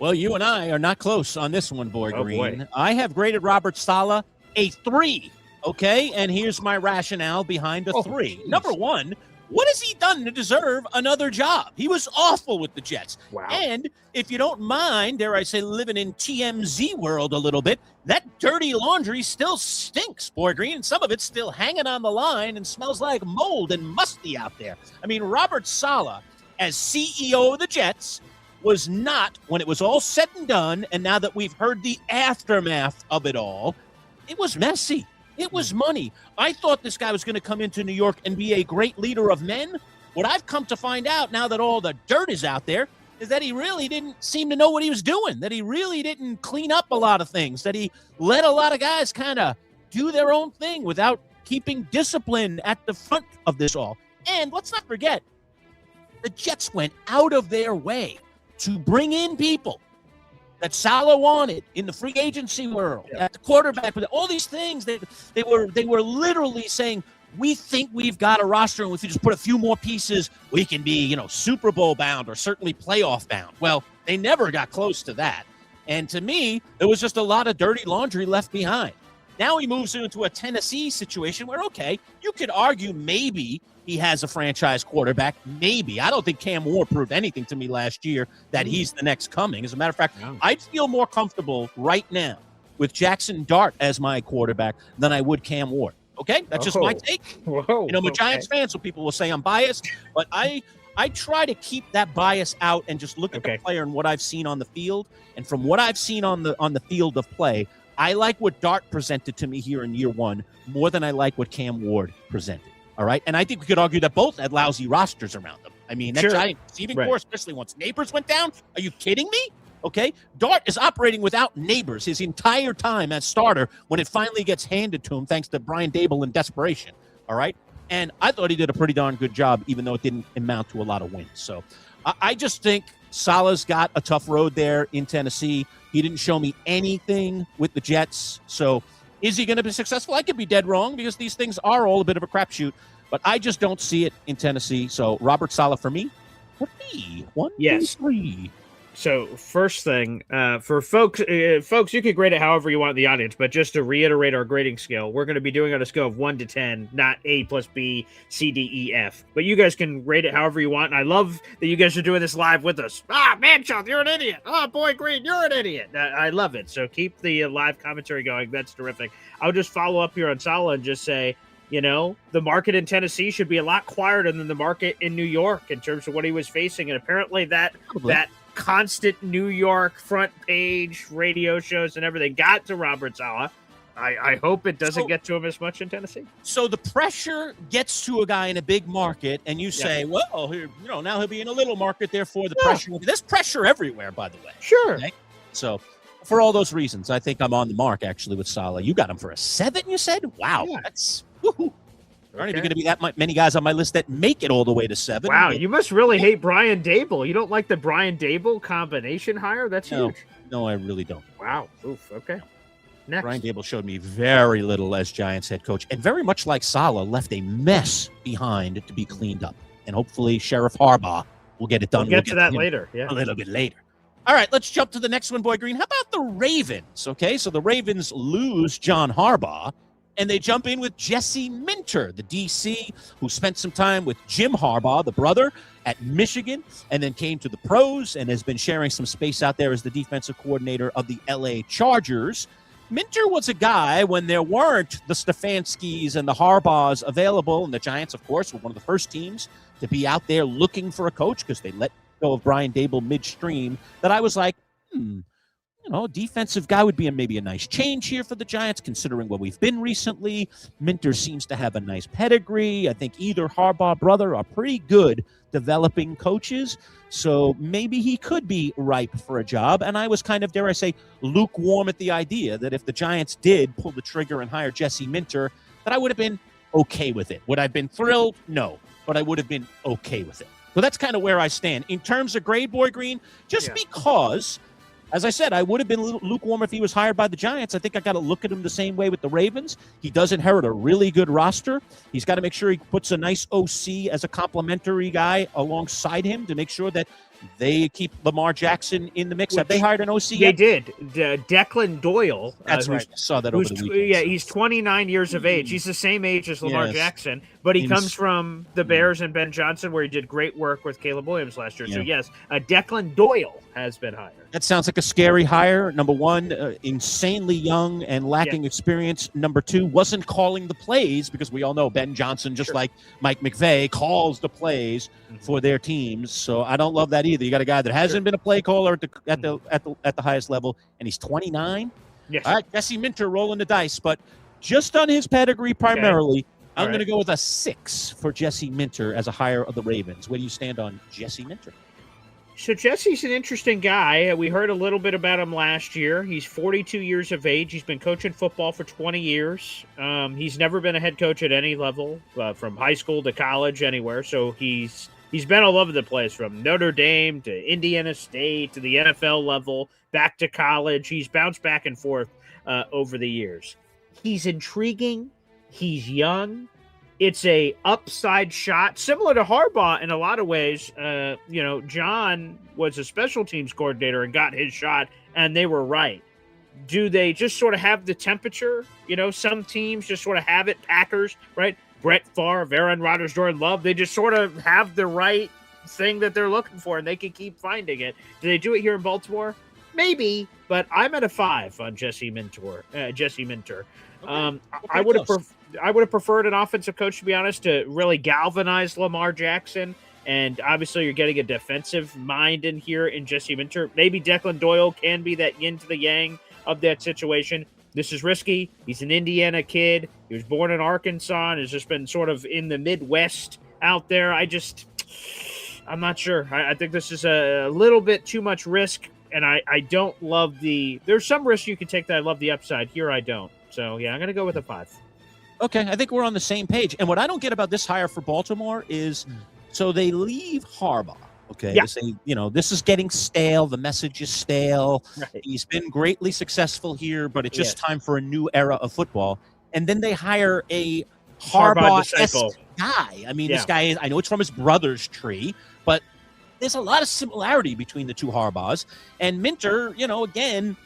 Well, you and I are not close on this one, Boy Green. Boy. I have graded Robert Saleh a 3, okay? And here's my rationale behind the 3. Geez. Number 1, what has he done to deserve another job? He was awful with the Jets. Wow. And if you don't mind, dare I say, living in TMZ world a little bit, that dirty laundry still stinks, Boy Green. Some of it's still hanging on the line and smells like mold and musty out there. I mean, Robert Saleh, as CEO of the Jets, was not, when it was all said and done, and now that we've heard the aftermath of it all, it was messy. It was money. I thought this guy was going to come into New York and be a great leader of men. What I've come to find out now that all the dirt is out there is that he really didn't seem to know what he was doing, that he really didn't clean up a lot of things, that he let a lot of guys kind of do their own thing without keeping discipline at the front of this all. And let's not forget, the Jets went out of their way to bring in people that Saleh wanted in the free agency world, at the quarterback, with all these things. They were literally saying, we think we've got a roster, and if you just put a few more pieces, we can be, Super Bowl bound or certainly playoff bound. Well, they never got close to that. And to me, there was just a lot of dirty laundry left behind. Now he moves into a Tennessee situation where, okay, you could argue maybe he has a franchise quarterback. Maybe. I don't think Cam Ward proved anything to me last year that he's the next coming. As a matter of fact, I'd feel more comfortable right now with Jackson Dart as my quarterback than I would Cam Ward. Okay? That's just my take. Whoa, I'm a Giants fan, so people will say I'm biased, but I try to keep that bias out and just look at the player and what I've seen on the field. And from what I've seen on the field of play, I like what Dart presented to me here in year 1 more than I like what Cam Ward presented. All right. And I think we could argue that both had lousy rosters around them. I mean, that giant receiving core, especially once Neighbors went down. Are you kidding me? Okay. Dart is operating without Neighbors his entire time as starter when it finally gets handed to him, thanks to Brian Dable in desperation. All right. And I thought he did a pretty darn good job, even though it didn't amount to a lot of wins. So I just think Saleh's got a tough road there in Tennessee. He didn't show me anything with the Jets. So is he going to be successful? I could be dead wrong because these things are all a bit of a crapshoot, but I just don't see it in Tennessee. So Robert Saleh for me, 1, 2, 3. So first thing, for folks, you can grade it however you want in the audience, but just to reiterate our grading scale, we're going to be doing it on a scale of 1 to 10, not A plus B, C, D, E, F. But you guys can rate it however you want, and I love that you guys are doing this live with us. Manchild, you're an idiot. Boy Green, you're an idiot. I love it. So keep the live commentary going. That's terrific. I'll just follow up here on Saleh and just say, the market in Tennessee should be a lot quieter than the market in New York in terms of what he was facing, and apparently that constant New York front page radio shows and everything got to Robert Saleh. I hope it doesn't get to him as much in Tennessee. So the pressure gets to a guy in a big market, and you say, well, here, now he'll be in a little market, therefore the pressure will be. There's pressure everywhere, by the way. Sure. Okay? So for all those reasons, I think I'm on the mark, actually, with Saleh. You got him for a 7, you said? Wow. Yeah. That's woohoo. There aren't even going to be that many guys on my list that make it all the way to 7. Wow, you must really hate Brian Dable. You don't like the Brian Dable combination hire? That's huge. No, I really don't. Wow. Oof. Okay. Next. Brian Dable showed me very little as Giants head coach, and very much like Saleh, left a mess behind to be cleaned up. And hopefully Sheriff Harbaugh We'll get it done. We'll get to that later. Yeah. A little bit later. All right, let's jump to the next one, Boy Green. How about the Ravens? Okay, so the Ravens lose John Harbaugh, and they jump in with Jesse Minter, the DC, who spent some time with Jim Harbaugh, the brother, at Michigan, and then came to the pros and has been sharing some space out there as the defensive coordinator of the LA Chargers. Minter was a guy when there weren't the Stefanskis and the Harbaughs available, and the Giants, of course, were one of the first teams to be out there looking for a coach because they let go of Brian Dable midstream, that I was like, defensive guy would be maybe a nice change here for the Giants, considering where we've been recently. Minter seems to have a nice pedigree. I think either Harbaugh brother are pretty good developing coaches, so maybe he could be ripe for a job. And I was kind of, dare I say, lukewarm at the idea that if the Giants did pull the trigger and hire Jesse Minter, that I would have been okay with it. Would I have been thrilled? No, but I would have been okay with it. So that's kind of where I stand. In terms of grade, Boy Green, because, as I said, I would have been lukewarm if he was hired by the Giants. I think I got to look at him the same way with the Ravens. He does inherit a really good roster. He's got to make sure he puts a nice OC as a complimentary guy alongside him to make sure that they keep Lamar Jackson in the mix. Have they hired an OC yet? They did. Declan Doyle. That's right. I saw that over the weekend. Yeah, he's 29 years of age. He's the same age as Lamar Jackson, but he comes from the Bears and Ben Johnson, where he did great work with Caleb Williams last year. Yeah. So, yes, Declan Doyle has been hired. That sounds like a scary hire. Number one, insanely young and lacking experience. Number two, wasn't calling the plays, because we all know Ben Johnson, just like Mike McVay, calls the plays for their teams. So I don't love that either. You got a guy that hasn't been a play caller at the highest level, and he's 29. Yes. All right, Jesse Minter rolling the dice, but just on his pedigree primarily, I'm going to go with a 6 for Jesse Minter as a hire of the Ravens. Where do you stand on Jesse Minter? So Jesse's an interesting guy. We heard a little bit about him last year. He's 42 years of age. He's been coaching football for 20 years. He's never been a head coach at any level, from high school to college, anywhere. So he's been all over the place, from Notre Dame to Indiana State to the NFL level, back to college. He's bounced back and forth over the years. He's intriguing. He's young. It's a upside shot, similar to Harbaugh in a lot of ways. John was a special teams coordinator and got his shot, and they were right. Do they just sort of have the temperature? Some teams just sort of have it. Packers, right? Brett Favre, Aaron Rodgers, Jordan Love, they just sort of have the right thing that they're looking for, and they can keep finding it. Do they do it here in Baltimore? Maybe, but I'm at a 5 on Jesse Minter. Okay. I would have preferred an offensive coach, to be honest, to really galvanize Lamar Jackson. And obviously, you're getting a defensive mind in here in Jesse Minter. Maybe Declan Doyle can be that yin to the yang of that situation. This is risky. He's an Indiana kid. He was born in Arkansas and has just been sort of in the Midwest out there. I'm not sure. I think this is a little bit too much risk. And I don't love there's some risk you can take that I love the upside. Here I don't. So, yeah, I'm going to go with a 5. Okay, I think we're on the same page. And what I don't get about this hire for Baltimore is, so they leave Harbaugh. Okay, they say, this is getting stale. The message is stale. Right. He's been greatly successful here, but it's just time for a new era of football. And then they hire a Harbaugh-esque guy. I mean, this guy, I know it's from his brother's tree, but there's a lot of similarity between the two Harbaughs. And Minter, again,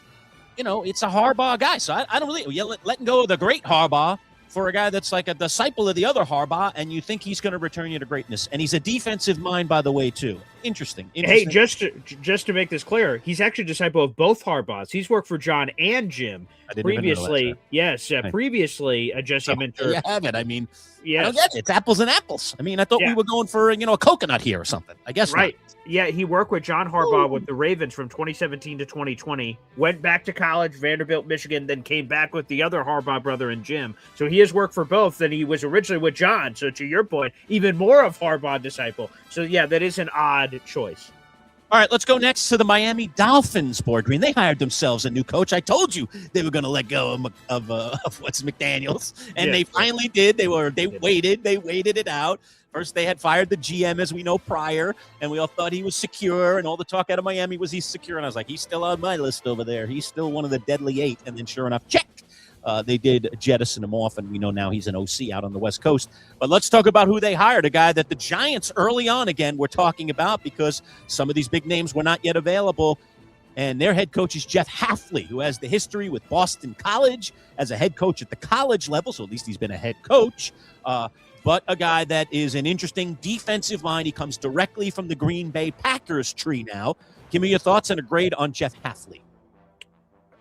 it's a Harbaugh guy. So I don't really letting go of the great Harbaugh for a guy that's like a disciple of the other Harbaugh, and you think he's going to return you to greatness. And he's a defensive mind, by the way, too. Interesting. Hey, just to make this clear, he's actually a disciple of both Harbaughs. He's worked for John and Jim previously. Yes, previously Jesse Minter. You have it. I mean, I don't get it. It's apples and apples. I mean, I thought we were going for a coconut here or something. I guess right. Not. Yeah, he worked with John Harbaugh with the Ravens from 2017 to 2020. Went back to college, Vanderbilt, Michigan, then came back with the other Harbaugh brother and Jim. So he has worked for both. And he was originally with John. So to your point, even more of Harbaugh disciple. So yeah, that is an odd choice. All right, let's go next to the Miami Dolphins, Boy Green. They hired themselves a new coach. I told you they were going to let go of what's McDaniels, and they finally did. They waited it out. First, they had fired the GM, as we know, prior, and we all thought he was secure, and all the talk out of Miami was he's secure. And I was like, he's still on my list over there. He's still one of the deadly 8. And then sure enough, check. they did jettison him off, and we know now he's an OC out on the West Coast. But let's talk about who they hired, a guy that the Giants early on, again, were talking about because some of these big names were not yet available. And their head coach is Jeff Hafley, who has the history with Boston College as a head coach at the college level. So at least he's been a head coach. But a guy that is an interesting defensive mind. He comes directly from the Green Bay Packers tree now. Give me your thoughts and a grade on Jeff Hafley.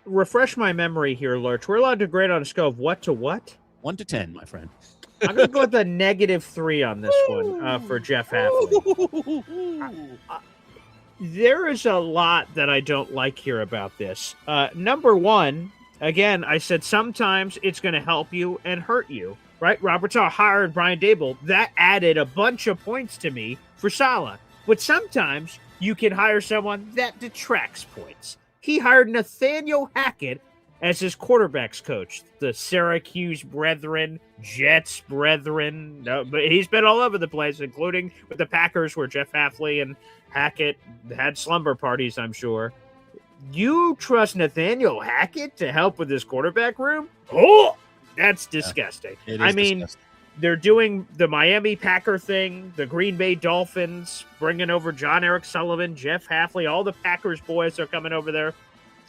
Refresh my memory here, Lurch. We're allowed to grade on a scale of what to what? 1 to 10, my friend. I'm going to go with a -3 on this one for Jeff Hafley. There is a lot that I don't like here about this. Number one, again, I said sometimes it's going to help you and hurt you, right? Robert Saleh hired Brian Daboll. That added a bunch of points to me for Saleh. But sometimes you can hire someone that detracts points. He hired Nathaniel Hackett as his quarterbacks coach, the Syracuse Brethren, Jets Brethren. No, but he's been all over the place, including with the Packers, where Jeff Hafley and Hackett had slumber parties, I'm sure. You trust Nathaniel Hackett to help with his quarterback room? Oh, that's disgusting. I mean, disgusting. They're doing the Miami Packer thing, the Green Bay Dolphins, bringing over John Eric Sullivan, Jeff Hafley, all the Packers boys are coming over there.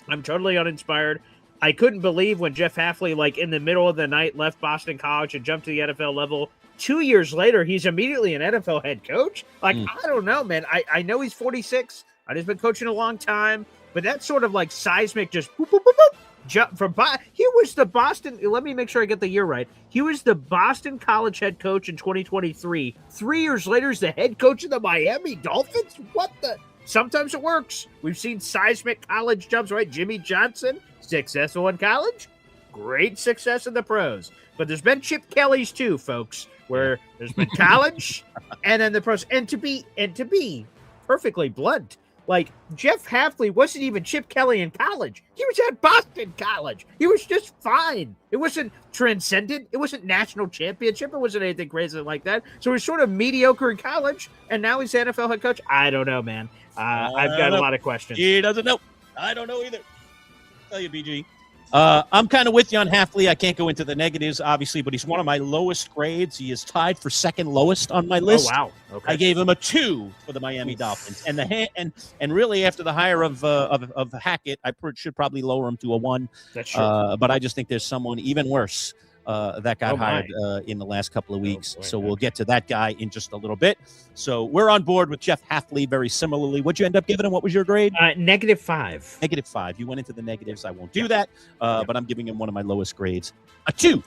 I'm totally uninspired. I couldn't believe when Jeff Hafley, like in the middle of the night, left Boston College and jumped to the NFL level. 2 years later, he's immediately an NFL head coach. Like, I don't know, man. I know he's 46. He's been coaching a long time, but that's sort of like seismic, just boop, boop, boop, boop, jump from. He was the Boston. Let me make sure I get the year right. He was the Boston College head coach in 2023. 3 years later, he's the head coach of the Miami Dolphins. What the? Sometimes it works. We've seen seismic college jumps, right? Jimmy Johnson, successful in college, great success in the pros. But there's been Chip Kelly's too, folks, where there's been college and then the pros. And to be perfectly blunt, like Jeff Hafley wasn't even Chip Kelly in college. He was at Boston College. He was just fine. It wasn't transcendent. It wasn't national championship. It wasn't anything crazy like that. So he's sort of mediocre in college, and now he's the NFL head coach. I don't know, man. I've got a lot of questions. He doesn't know. I don't know either. I'll tell you, BG. I'm kind of with you on Hafley. I can't go into the negatives, obviously, but he's one of my lowest grades. He is tied for second lowest on my list. Oh, wow. Okay. I gave him a 2 for the Miami Dolphins. And really, after the hire of Hackett, I should probably lower him to a 1. That's true. But I just think there's someone even worse that got hired in the last couple of weeks. So we'll get to that guy in just a little bit. So we're on board with Jeff Hafley very similarly. What'd you end up giving him? What was your grade? -5. -5. You went into the negatives. I won't do that, but I'm giving him one of my lowest grades, a 2.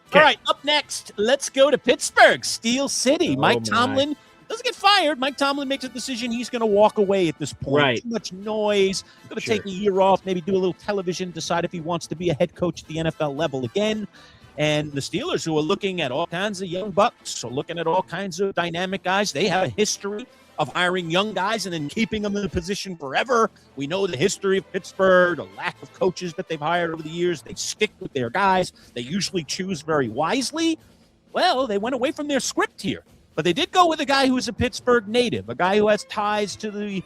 Okay. All right, up next, let's go to Pittsburgh, Steel City. Mike Tomlin doesn't get fired. Mike Tomlin makes a decision. He's going to walk away at this point. Right. Too much noise. Going to take a year off, maybe do a little television, decide if he wants to be a head coach at the NFL level again. And the Steelers, who are looking at all kinds of young bucks, or looking at all kinds of dynamic guys, they have a history of hiring young guys and then keeping them in a position forever. We know the history of Pittsburgh, the lack of coaches that they've hired over the years. They stick with their guys. They usually choose very wisely. Well, they went away from their script here. But they did go with a guy who is a Pittsburgh native, a guy who has ties to the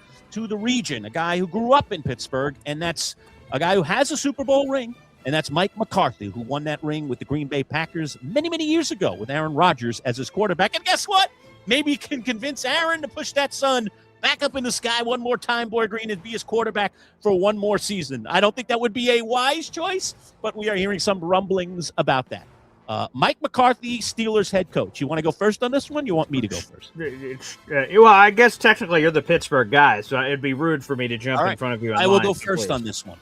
region, a guy who grew up in Pittsburgh, and that's a guy who has a Super Bowl ring. And that's Mike McCarthy, who won that ring with the Green Bay Packers many, many years ago with Aaron Rodgers as his quarterback. And guess what? Maybe he can convince Aaron to push that sun back up in the sky one more time, Boy Green, and be his quarterback for one more season. I don't think that would be a wise choice, but we are hearing some rumblings about that. Mike McCarthy, Steelers head coach. You want to go first on this one? You want me to go first? Well, I guess technically you're the Pittsburgh guy, so it'd be rude for me to jump in front of you. I will go first on this one.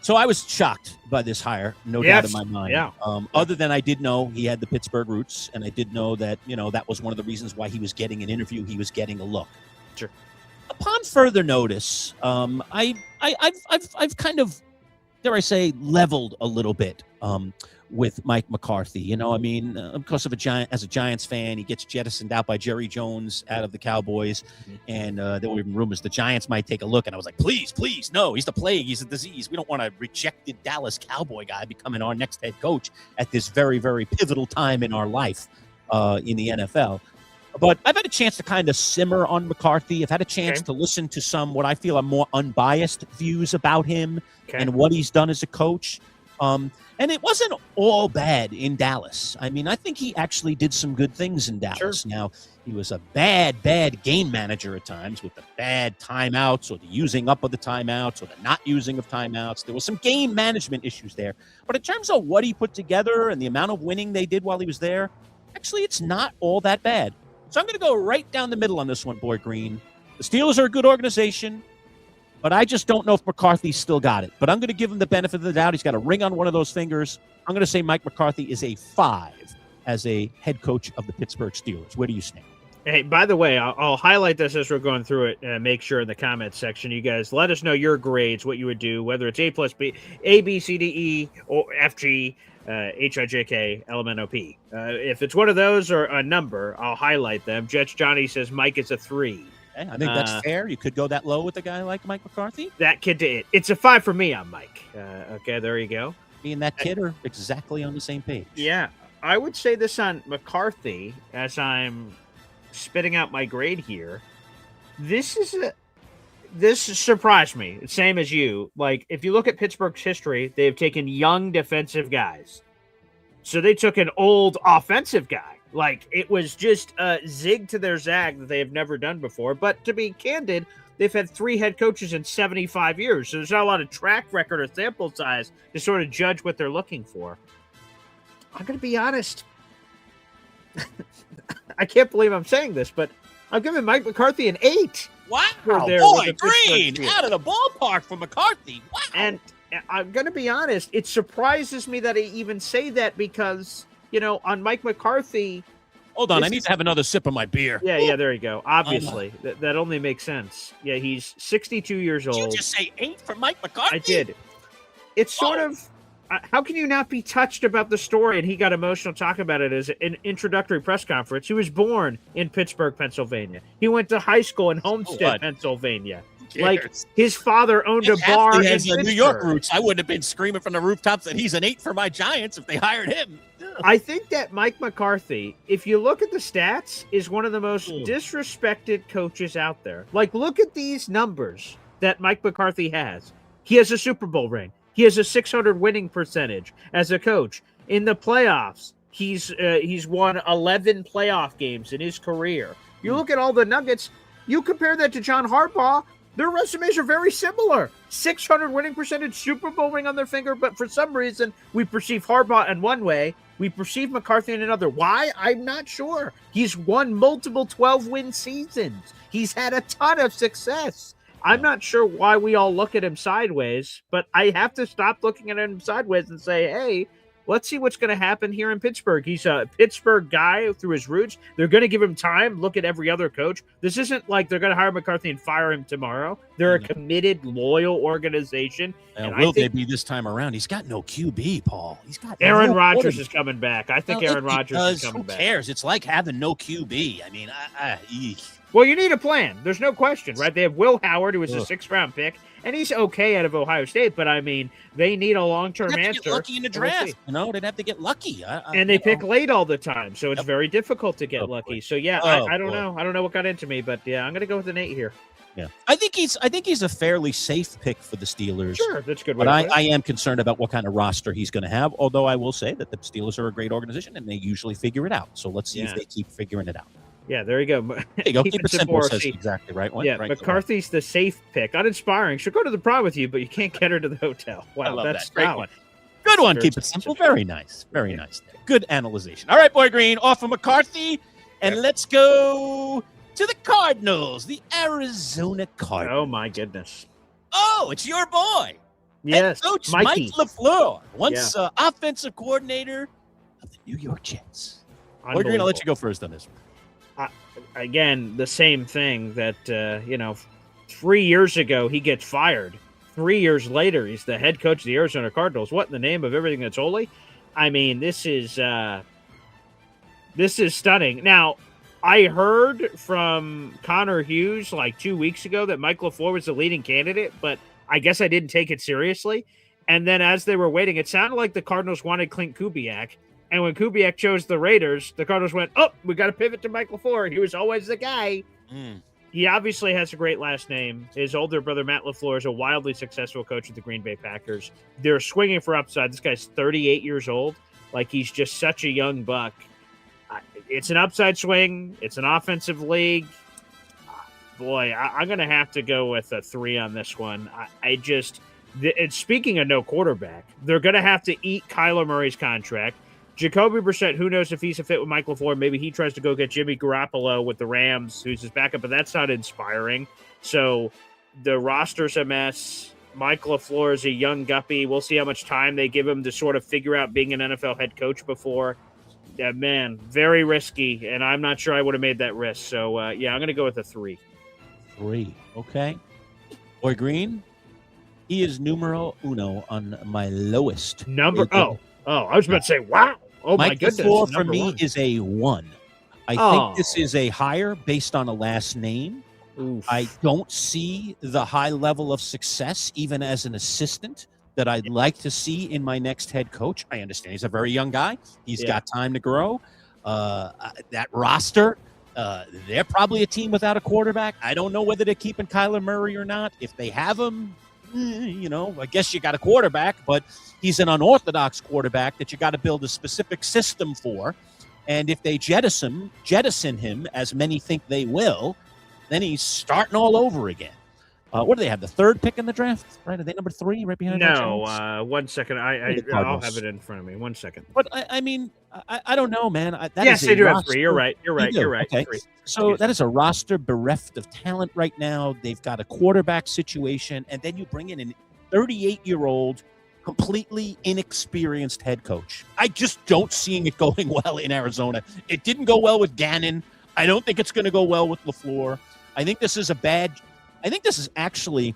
So I was shocked by this hire, no doubt in my mind. Yeah. Other than I did know he had the Pittsburgh roots, and I did know that that was one of the reasons why he was getting an interview. He was getting a look. Sure. Upon further notice, I've kind of, dare I say, leveled a little bit with Mike McCarthy. Because of as a Giants fan, he gets jettisoned out by Jerry Jones out of the Cowboys. And there were even rumors the Giants might take a look. And I was like, please, no, he's the plague. He's a disease. We don't want a rejected Dallas Cowboy guy becoming our next head coach at this very, very pivotal time in our life in the NFL. But I've had a chance to kind of simmer on McCarthy. I've had a chance to listen to some what I feel are more unbiased views about him and what he's done as a coach. And it wasn't all bad in Dallas. I mean, I think he actually did some good things in Dallas. Sure. Now, he was a bad game manager at times with the bad timeouts or the using up of the timeouts or the not using of timeouts. There was some game management issues there. But in terms of what he put together and the amount of winning they did while he was there, actually, it's not all that bad. So I'm going to go right down the middle on this one, Boy Green. The Steelers are a good organization, but I just don't know if McCarthy's still got it. But I'm going to give him the benefit of the doubt. He's got a ring on one of those fingers. I'm going to say Mike McCarthy is a 5 as a head coach of the Pittsburgh Steelers. Where do you stand? Hey, by the way, I'll highlight this as we're going through it and make sure in the comments section, you guys let us know your grades, what you would do, whether it's A plus B, A, B, C, D, E, or F, G, H, I, J, K, L, M, N, O, P. If it's one of those or a number, I'll highlight them. Jets Johnny says Mike is a 3. Okay, I think that's fair. You could go that low with a guy like Mike McCarthy. That kid did it. It's a 5 for me on Mike. Okay, there you go. Me and that kid are exactly on the same page. Yeah, I would say this on McCarthy as I'm spitting out my grade here. This surprised me. Same as you. Like, if you look at Pittsburgh's history, they've taken young defensive guys. So they took an old offensive guy. Like, it was just a zig to their zag that they have never done before. But to be candid, they've had 3 head coaches in 75 years. So there's not a lot of track record or sample size to sort of judge what they're looking for. I'm going to be honest. I can't believe I'm saying this, but I'm giving Mike McCarthy an 8. Wow, there Boy with the Green, Pittsburgh out of the ballpark for McCarthy. Wow. And I'm going to be honest, it surprises me that I even say that because, on Mike McCarthy. Hold on, I need to have another sip of my beer. Yeah, there you go. Obviously, that only makes sense. Yeah, he's 62 years old. Did you just say 8 for Mike McCarthy? I did. It's sort of. How can you not be touched about the story? And he got emotional talking about it as an introductory press conference. He was born in Pittsburgh, Pennsylvania. He went to high school in Homestead, Pennsylvania. Like, his father owned a bar in Pittsburgh. New York roots. I wouldn't have been screaming from the rooftops that he's an 8 for my Giants if they hired him. I think that Mike McCarthy, if you look at the stats, is one of the most disrespected coaches out there. Like, look at these numbers that Mike McCarthy has. He has a Super Bowl ring. He has a 600 winning percentage as a coach. In the playoffs, he's won 11 playoff games in his career. You look at all the Nuggets, you compare that to John Harbaugh, their resumes are very similar. 600 winning percentage, Super Bowl ring on their finger, but for some reason, we perceive Harbaugh in one way, we perceive McCarthy in another. Why? I'm not sure. He's won multiple 12-win seasons. He's had a ton of success. I'm not sure why we all look at him sideways, but I have to stop looking at him sideways and say, hey, let's see what's going to happen here in Pittsburgh. He's a Pittsburgh guy through his roots. They're going to give him time. Look at every other coach. This isn't like they're going to hire McCarthy and fire him tomorrow. They're a committed, loyal organization. And will they be this time around? He's got no QB, Paul. He's got Aaron Rodgers is coming back. I think Aaron Rodgers is coming back. Who cares? It's like having no QB. I mean, well, you need a plan. There's no question, right? They have Will Howard, who was a 6th-round pick, and he's okay out of Ohio State, but, I mean, they need a long-term answer. They'd have to get lucky in the draft, They'd have to get lucky. And they pick late all the time, so it's very difficult to get lucky. So, yeah, I don't know. I don't know what got into me, but, yeah, I'm going to go with an 8 here. Yeah, I think he's a fairly safe pick for the Steelers. Sure, that's a good. But I am concerned about what kind of roster he's going to have. Although I will say that the Steelers are a great organization and they usually figure it out. So let's see if they keep figuring it out. Yeah, there you go. There you go. Keep it simple. Says exactly right. McCarthy's the safe pick. Uninspiring. She'll go to the prom with you, but you can't get her to the hotel. Wow, I love that's that. Great one. Good one. Keep it simple. Very nice. Very nice. Good analyzation. All right, Boy Green, off of McCarthy, and let's go to the Cardinals, the Arizona Cardinals. Oh, my goodness. Oh, it's your boy. Yes, Head coach Mikey. Mike LaFleur, once offensive coordinator of the New York Jets. Boy Green, I'll let you go first on this one. Again, the same thing that, 3 years ago, he gets fired. 3 years later, he's the head coach of the Arizona Cardinals. What in the name of everything that's holy? I mean, this is stunning. Now, I heard from Connor Hughes like 2 weeks ago that Mike LaFleur was the leading candidate, but I guess I didn't take it seriously. And then as they were waiting, it sounded like the Cardinals wanted Clint Kubiak. And when Kubiak chose the Raiders, the Cardinals went, oh, we got to pivot to Mike LaFleur. He was always the guy. he obviously has a great last name. His older brother, Matt LaFleur, is a wildly successful coach with the Green Bay Packers. They're swinging for upside. This guy's 38 years old. Like, he's just such a young buck. It's an upside swing. It's an offensive league. Boy, I'm going to have to go with a 3 on this one. Speaking of no quarterback, they're going to have to eat Kyler Murray's contract. Jacoby Brissett, who knows if he's a fit with Mike LaFleur. Maybe he tries to go get Jimmy Garoppolo with the Rams, who's his backup, but that's not inspiring. So the roster's a mess. Mike LaFleur is a young guppy. We'll see how much time they give him to sort of figure out being an NFL head coach before. Man, very risky, and I'm not sure I would have made that risk. So, I'm going to go with a 3. 3. Okay. Boy Green, he is numero uno on my lowest. I was about to say, wow. Oh, my goodness. Mike LaFleur for me is a 1. I think this is a higher based on a last name. Oof. I don't see the high level of success, even as an assistant, that I'd like to see in my next head coach. I understand he's a very young guy. He's got time to grow. That roster, they're probably a team without a quarterback. I don't know whether they're keeping Kyler Murray or not. If they have him, I guess you got a quarterback, but he's an unorthodox quarterback that you got to build a specific system for. And if they jettison him, as many think they will, then he's starting all over again. What do they have? The 3rd pick in the draft, right? Are they number 3 right behind? No, 1 second. I'll have it in front of me. 1 second. But I mean, I don't know, man. Yes, they do have 3. You're right. You're right. Okay. 3. So that is a roster bereft of talent right now. They've got a quarterback situation, and then you bring in an 38-year-old, completely inexperienced head coach. I just don't see it going well in Arizona. It didn't go well with Gannon. I don't think it's going to go well with LaFleur. I think this is actually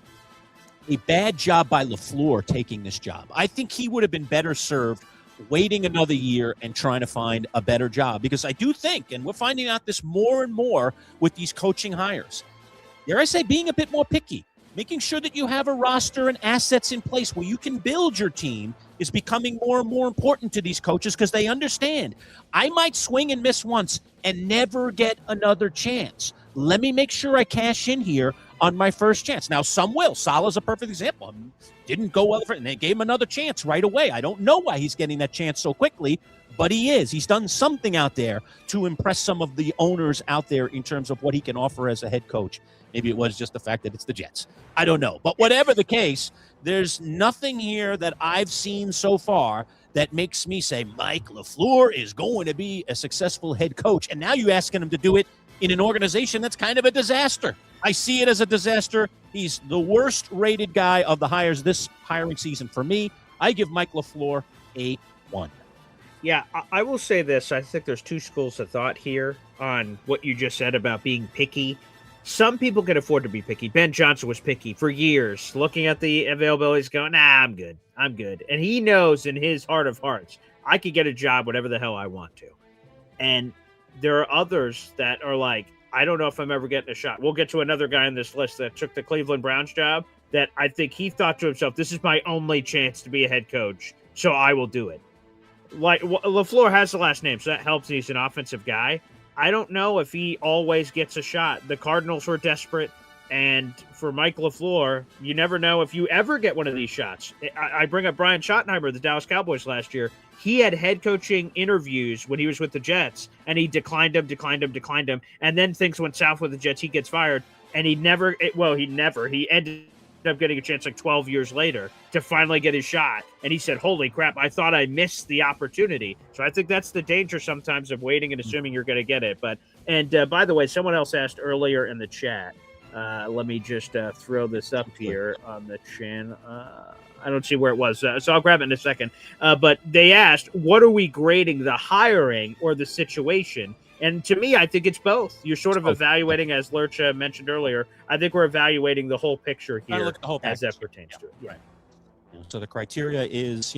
a bad job by LaFleur taking this job. I think he would have been better served waiting another year and trying to find a better job, because I do think, and we're finding out this more and more with these coaching hires, dare I say, being a bit more picky, making sure that you have a roster and assets in place where you can build your team is becoming more and more important to these coaches, because they understand I might swing and miss once and never get another chance. Let me make sure I cash in here on my first chance. Now, some will. Salah's a perfect example. Didn't go well, and they gave him another chance right away. I don't know why he's getting that chance so quickly, but he is. He's done something out there to impress some of the owners out there in terms of what he can offer as a head coach. Maybe it was just the fact that it's the Jets. I don't know. But whatever the case, there's nothing here that I've seen so far that makes me say Mike LaFleur is going to be a successful head coach. And now you're asking him to do it in an organization that's kind of a disaster. I see it as a disaster. He's the worst rated guy of the hires this hiring season for me. I give Mike LaFleur a 1. Yeah, I will say this. I think there's 2 schools of thought here on what you just said about being picky. Some people can afford to be picky. Ben Johnson was picky for years, looking at the availabilities going, nah, I'm good. And he knows in his heart of hearts, I could get a job whatever the hell I want to. And there are others that are like, I don't know if I'm ever getting a shot. We'll get to another guy on this list that took the Cleveland Browns job that I think he thought to himself, this is my only chance to be a head coach, so I will do it. Like, LaFleur has the last name, so that helps. He's an offensive guy. I don't know if he always gets a shot. The Cardinals were desperate, and for Mike LaFleur, you never know if you ever get one of these shots. I bring up Brian Schottenheimer, the Dallas Cowboys last year. He had head coaching interviews when he was with the Jets, and he declined them. And then things went south with the Jets. He gets fired, and he ended up getting a chance like 12 years later to finally get his shot. And he said, holy crap, I thought I missed the opportunity. So I think that's the danger sometimes of waiting and assuming you're going to get it. And by the way, someone else asked earlier in the chat, let me just throw this up here on the chin. I don't see where it was, so I'll grab it in a second. But they asked, what are we grading, the hiring or the situation? And to me, I think it's both. You're sort of evaluating, as Lurch mentioned earlier, I think we're evaluating the whole picture here the whole as that pertains to it. Right. So the criteria is,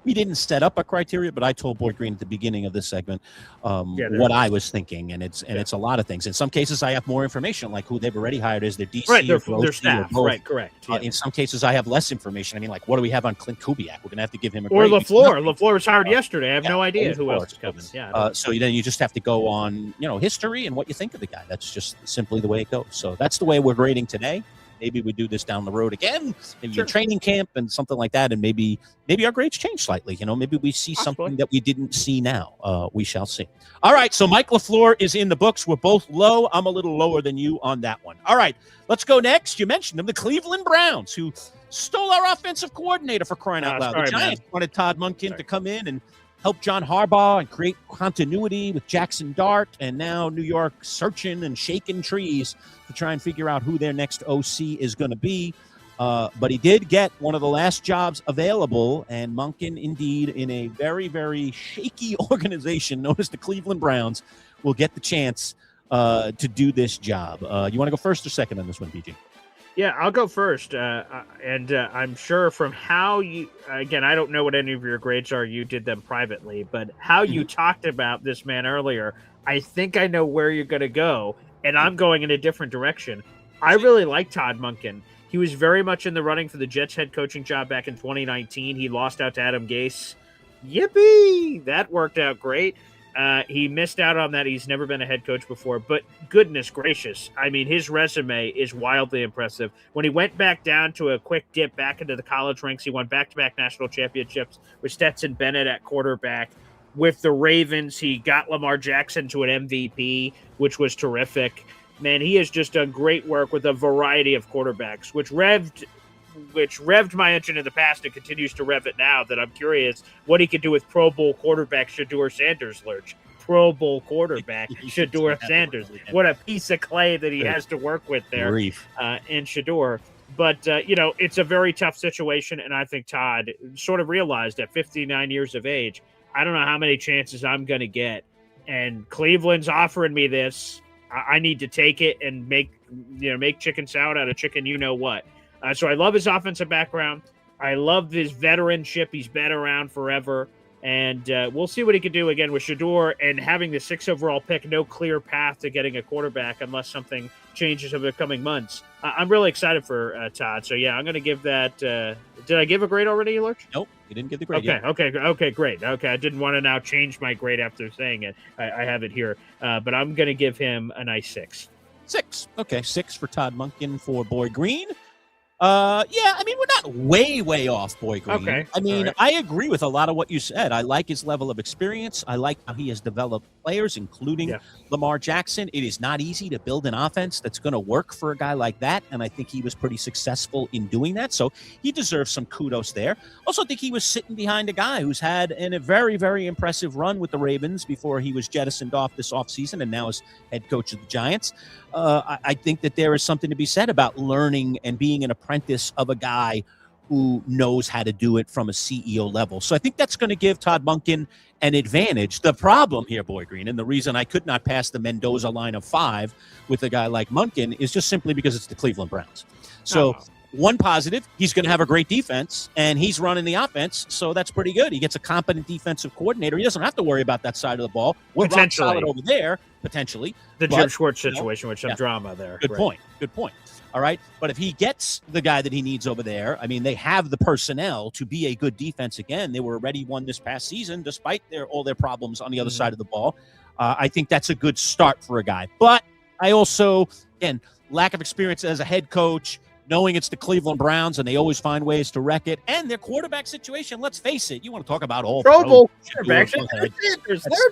we didn't set up a criteria, but I told Boy Green at the beginning of this segment what I was thinking, and it's a lot of things. In some cases, I have more information, like who they've already hired as their DC, Right, or their staff. Right, correct. In some cases, I have less information. I mean, like, what do we have on Clint Kubiak? We're going to have to give him a or grade. LaFleur. LaFleur was hired yesterday. I have no idea who else is coming. Yeah. So then you just have to go on, history and what you think of the guy. That's just simply the way it goes. So that's the way we're grading today. Maybe we do this down the road again, maybe in training camp and something like that. And maybe our grades change slightly. Maybe we see something that we didn't see now. We shall see. All right. So Mike LaFleur is in the books. We're both low. I'm a little lower than you on that one. All right. Let's go next. You mentioned them, the Cleveland Browns, who stole our offensive coordinator, for crying out loud. The Giants wanted Todd Monken to come in and help John Harbaugh and create continuity with Jackson Dart, and now New York searching and shaking trees to try and figure out who their next OC is going to be. But he did get one of the last jobs available, and Monken, indeed, in a very, very shaky organization known as the Cleveland Browns, will get the chance to do this job. You want to go first or second on this one, PG? Yeah, I'll go first. And I'm sure from how you, again, I don't know what any of your grades are. You did them privately, but how you talked about this man earlier, I think I know where you're going to go, and I'm going in a different direction. I really like Todd Monken. He was very much in the running for the Jets head coaching job back in 2019. He lost out to Adam Gase. Yippee! That worked out great. He missed out on that. He's never been a head coach before, but goodness gracious. I mean, his resume is wildly impressive. When he went back down to a quick dip back into the college ranks, he won back-to-back national championships with Stetson Bennett at quarterback. With the Ravens, he got Lamar Jackson to an MVP, which was terrific. Man, he has just done great work with a variety of quarterbacks, which revved my engine in the past and continues to rev it now, that I'm curious what he could do with Pro Bowl quarterback Shedeur Sanders, Lurch. Pro Bowl quarterback Shedeur Sanders. What a piece of clay that he has to work with there in Shedeur. But, it's a very tough situation, and I think Todd sort of realized at 59 years of age, I don't know how many chances I'm going to get, and Cleveland's offering me this. I need to take it and make chicken salad out of chicken you-know-what. So I love his offensive background. I love his veteranship. He's been around forever. And we'll see what he can do again with Shedeur, and having the 6th overall pick, no clear path to getting a quarterback unless something changes over the coming months. I'm really excited for Todd. So, yeah, I'm going to give that. Did I give a grade already, Lurch? Nope, you didn't give the grade yet. Okay, great. Okay, I didn't want to now change my grade after saying it. I have it here. But I'm going to give him a nice 6. 6. Okay, 6 for Todd Monken for Boy Green. I mean, we're not way off, Boy Green. Okay. I mean, I agree with a lot of what you said. I like his level of experience. I like how he has developed players, including Lamar Jackson. It is not easy to build an offense that's going to work for a guy like that, and I think he was pretty successful in doing that, so he deserves some kudos there. Also, I think he was sitting behind a guy who's had a very, very impressive run with the Ravens before he was jettisoned off this offseason and now is head coach of the Giants. I think that there is something to be said about learning and being an apprentice of a guy who knows how to do it from a CEO level. So I think that's going to give Todd Monken an advantage. The problem here, Boy Green, and the reason I could not pass the Mendoza line of 5 with a guy like Monken is just simply because it's the Cleveland Browns. So one positive, he's going to have a great defense, and he's running the offense, so that's pretty good. He gets a competent defensive coordinator. He doesn't have to worry about that side of the ball. We're rock solid over there, potentially. The Jim Schwartz situation with some drama there. Good point. All right. But if he gets the guy that he needs over there, I mean, they have the personnel to be a good defense again. They were already won this past season, despite all their problems on the other side of the ball. I think that's a good start for a guy. But I also, again, lack of experience as a head coach, knowing it's the Cleveland Browns and they always find ways to wreck it, and their quarterback situation, let's face it, you want to talk about all Pro Bowl quarterbacks.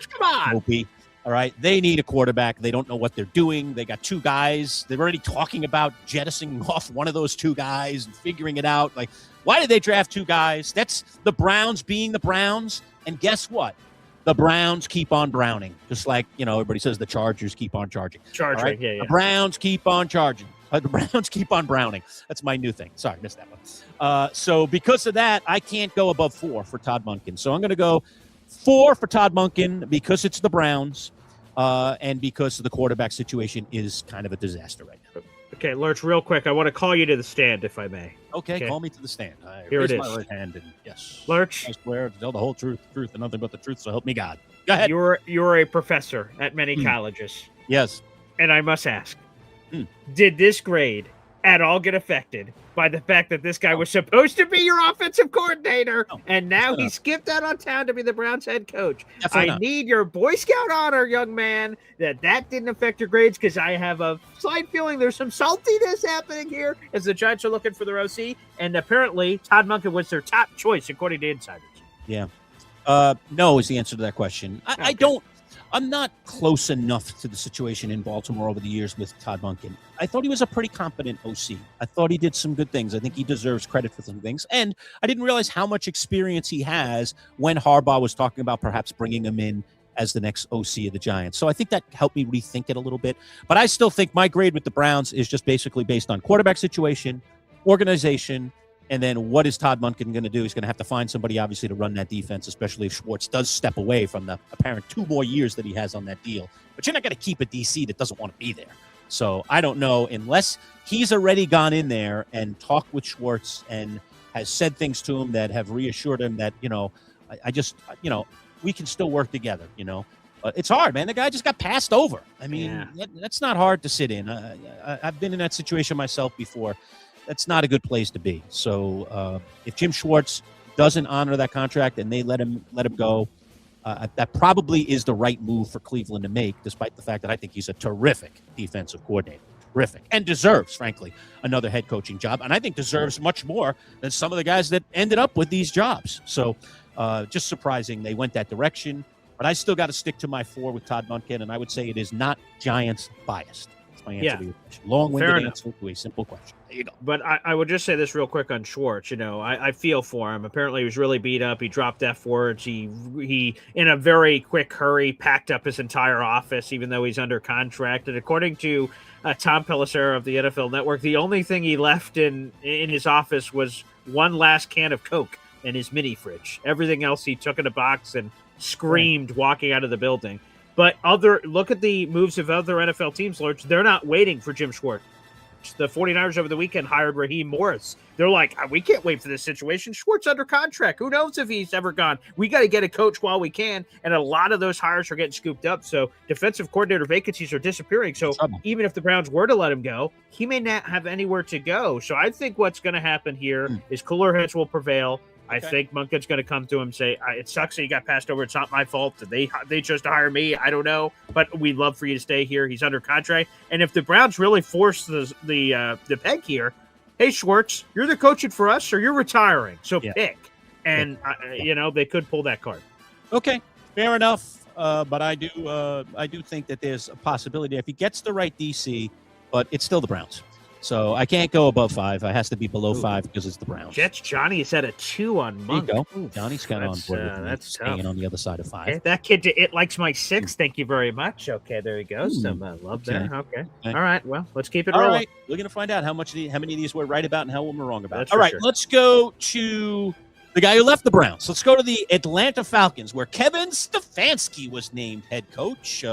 Come on. All right, they need a quarterback. They don't know what they're doing. They got 2 guys. They're already talking about jettisoning off one of those 2 guys and figuring it out. Like, why did they draft 2 guys? That's the Browns being the Browns. And guess what? The Browns keep on browning. Just like, everybody says the Chargers keep on charging. Right? The Browns keep on charging. The Browns keep on browning. That's my new thing. Sorry, missed that one. So because of that, I can't go above 4 for Todd Monken. So I'm going to go 4 for Todd Monken because it's the Browns and because the quarterback situation is kind of a disaster right now. Okay, Lurch, real quick, I want to call you to the stand, if I may. Okay, Okay. call me to the stand. I Here raise it my is. right hand and yes. Lurch, I swear to tell the whole truth, and nothing but the truth, so help me God. Go ahead. you're a professor at many Hmm. colleges, Yes. and I must ask, Hmm. did this grade at all get affected by the fact that this guy was supposed to be your offensive coordinator, No. and now No. he skipped out on town to be the Browns head coach? Definitely I not. need your Boy Scout honor, young man, that didn't affect your grades, because I have a slight feeling there's some saltiness happening here as the Giants are looking for their OC, and apparently Todd Monken was their top choice according to insiders. Yeah. No is the answer to that question. I Okay. don't. I'm not close enough to the situation in Baltimore over the years with Todd Monken. I thought he was a pretty competent OC. I thought he did some good things. I think he deserves credit for some things. And I didn't realize how much experience he has when Harbaugh was talking about perhaps bringing him in as the next OC of the Giants. So I think that helped me rethink it a little bit. But I still think my grade with the Browns is just basically based on quarterback situation, organization, and then what is Todd Monken going to do? He's going to have to find somebody, obviously, to run that defense, especially if Schwartz does step away from the apparent 2 more years that he has on that deal. But you're not going to keep a DC that doesn't want to be there. So I don't know, unless he's already gone in there and talked with Schwartz and has said things to him that have reassured him that, I just, we can still work together, But it's hard, man. The guy just got passed over. I mean, that's not hard to sit in. I've been in that situation myself before. That's not a good place to be. So if Jim Schwartz doesn't honor that contract and they let him go, that probably is the right move for Cleveland to make, despite the fact that I think he's a terrific defensive coordinator. Terrific. And deserves, frankly, another head coaching job. And I think deserves much more than some of the guys that ended up with these jobs. So just surprising they went that direction. But I still got to stick to my 4 with Todd Monken, and I would say it is not Giants biased. That's my answer to your question. Long-winded answer to a simple question. There you go. But I would just say this real quick on Schwartz. I feel for him. Apparently, he was really beat up. He dropped F words. He in a very quick hurry packed up his entire office, even though he's under contract. And according to Tom Pelissero of the NFL Network, the only thing he left in his office was one last can of Coke in his mini fridge. Everything else he took in a box and screamed walking out of the building. But look at the moves of other NFL teams, Lurch. They're not waiting for Jim Schwartz. The 49ers over the weekend hired Raheem Morris. They're like, we can't wait for this situation. Schwartz under contract. Who knows if he's ever gone? We got to get a coach while we can. And a lot of those hires are getting scooped up. So defensive coordinator vacancies are disappearing. So even if the Browns were to let him go, he may not have anywhere to go. So I think what's going to happen here is cooler heads will prevail. I think Monken's going to come to him and say, it sucks that you got passed over. It's not my fault. They chose to hire me. I don't know. But we'd love for you to stay here. He's under contract. And if the Browns really force the peg here, hey, Schwartz, you're the coaching for us or you're retiring. So pick. And, they could pull that card. Okay, fair enough. But I do think that there's a possibility if he gets the right DC, but it's still the Browns. So I can't go above 5. I has to be below 5 because it's the Browns. Jets Johnny is at a 2 on Monk. There you go. Johnny's kind of on board with me. That's staying on the other side of 5. Okay, that kid, it likes my 6. Thank you very much. Okay, there you go. Some love there. Okay. All right. Well, let's keep it rolling. All right. We're going to find out how many of these we're right about and how many we're wrong about. That's all right. sure. Let's go to the guy who left the Browns. Let's go to the Atlanta Falcons, where Kevin Stefanski was named head coach.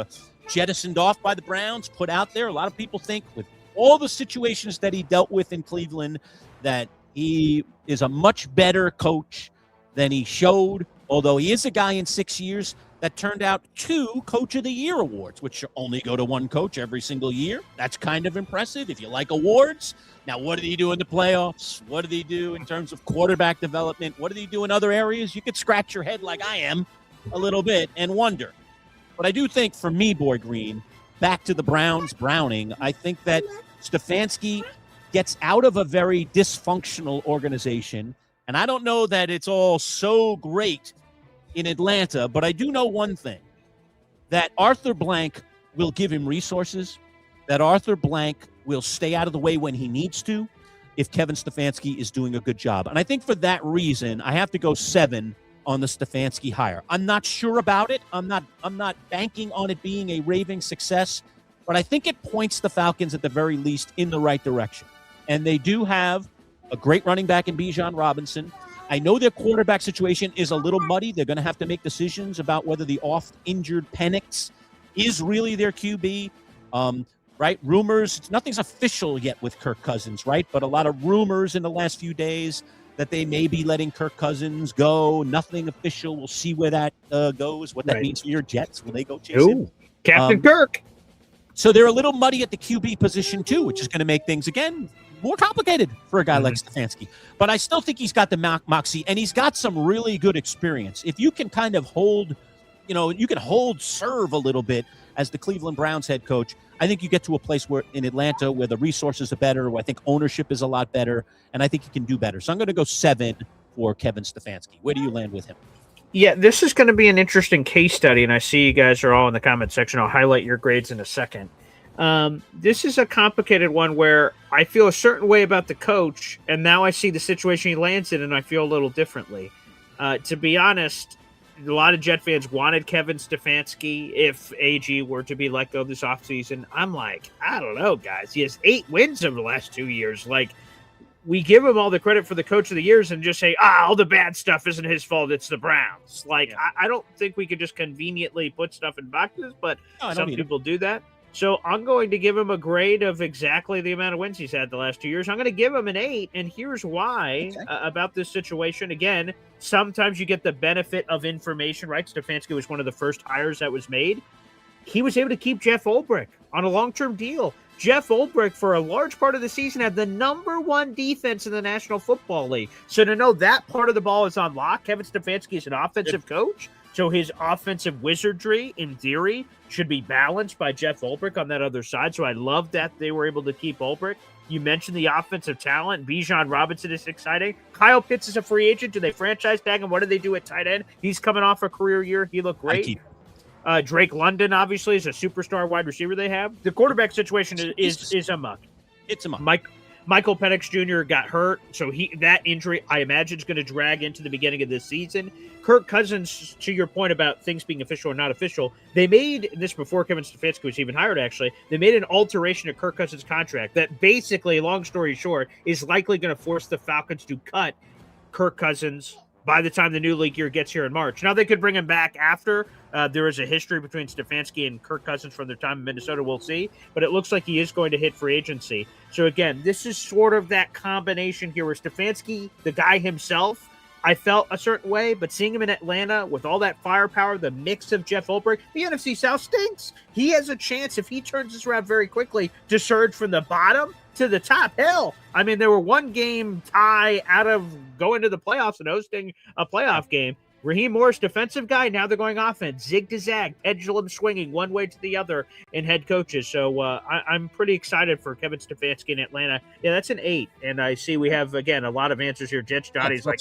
Jettisoned off by the Browns, put out there. A lot of people think with all the situations that he dealt with in Cleveland, that he is a much better coach than he showed, although he is a guy in 6 years that turned out 2 Coach of the Year awards, which only go to one coach every single year. That's kind of impressive if you like awards. Now, what did he do in the playoffs? What did he do in terms of quarterback development? What did he do in other areas? You could scratch your head like I am a little bit and wonder. But I do think, for me, Boy Green, back to the Browns Browning, I think that Stefanski gets out of a very dysfunctional organization. And I don't know that it's all so great in Atlanta, but I do know one thing, that Arthur Blank will give him resources, that Arthur Blank will stay out of the way when he needs to if Kevin Stefanski is doing a good job. And I think for that reason, I have to go 7 on the Stefanski hire. I'm not sure about it. I'm not banking on it being a raving success, but I think it points the Falcons at the very least in the right direction. And they do have a great running back in Bijan Robinson. I know their quarterback situation is a little muddy. They're going to have to make decisions about whether the oft-injured Penix is really their QB. right? Rumors, nothing's official yet with Kirk Cousins, right? But a lot of rumors in the last few days that they may be letting Kirk Cousins go. Nothing official. We'll see where that goes, what that means for your Jets. Will they go chase him? Captain Kirk. So they're a little muddy at the QB position, too, which is going to make things, again, more complicated for a guy like Stefanski. But I still think he's got the moxie, and he's got some really good experience. If you can kind of hold, you can serve a little bit as the Cleveland Browns head coach, I think you get to a place where in Atlanta where the resources are better, where I think ownership is a lot better, and I think he can do better. So I'm going to go 7 for Kevin Stefanski. Where do you land with him? Yeah, this is going to be an interesting case study, and I see you guys are all in the comment section. I'll highlight your grades in a second. This is a complicated one where I feel a certain way about the coach, and now I see the situation he lands in, and I feel a little differently. To be honest, a lot of Jet fans wanted Kevin Stefanski if AG were to be let go this offseason. I'm like, I don't know, guys. He has 8 wins over the last 2 years. Like, we give him all the credit for the coach of the years and just say, all the bad stuff isn't his fault. It's the Browns. Like, I don't think we could just conveniently put stuff in boxes, but some people do that. So I'm going to give him a grade of exactly the amount of wins he's had the last 2 years. I'm going to give him an 8, and here's why about this situation. Again, sometimes you get the benefit of information, right? Stefanski was one of the first hires that was made. He was able to keep Jeff Ulbrich on a long-term deal. Jeff Ulbrich, for a large part of the season, had the number 1 defense in the National Football League. So to know that part of the ball is on lock, Kevin Stefanski is an offensive coach. So his offensive wizardry, in theory, should be balanced by Jeff Ulbrich on that other side. So I love that they were able to keep Ulbrich. You mentioned the offensive talent. Bijan Robinson is exciting. Kyle Pitts is a free agent. Do they franchise tag him? What do they do at tight end? He's coming off a career year. He looked great. Drake London, obviously, is a superstar wide receiver they have. The quarterback situation is a muck. It's a muck. Michael Penix Jr. got hurt, so that injury, I imagine, is going to drag into the beginning of this season. Kirk Cousins, to your point about things being official or not official, they made this before Kevin Stefanski was even hired, actually. They made an alteration to Kirk Cousins' contract that basically, long story short, is likely going to force the Falcons to cut Kirk Cousins by the time the new league year gets here in March. Now, they could bring him back after. There is a history between Stefanski and Kirk Cousins from their time in Minnesota. We'll see. But it looks like he is going to hit free agency. So, again, this is sort of that combination here where Stefanski, the guy himself, I felt a certain way, but seeing him in Atlanta with all that firepower, the mix of Jeff Ulbrich, the NFC South stinks. He has a chance, if he turns this around very quickly, to surge from the bottom to the top. Hell, I mean, they were 1 game tie out of going to the playoffs and hosting a playoff game. Raheem Morris, defensive guy, now they're going offense. Zig to zag, pendulum swinging one way to the other in head coaches. So I'm pretty excited for Kevin Stefanski in Atlanta. Yeah, that's an 8. And I see we have, again, a lot of answers here. Jet Johnny's like,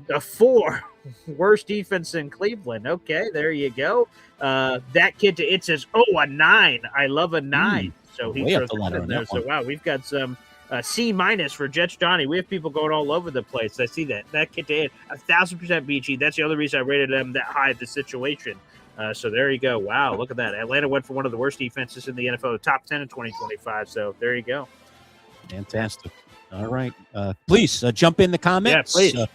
the 4 worst defense in Cleveland. Okay, there you go. That kid to it says, a 9. I love a 9. So he throws it in there. So, wow, we've got some C- for Jets Johnny. We have people going all over the place. I see that. That kid to hit 1,000% BG. That's the other reason I rated them that high at the situation. So there you go. Wow, look at that. Atlanta went for one of the worst defenses in the NFL, top 10 in 2025. So there you go. Fantastic. All right. Please jump in the comments. Yeah, please.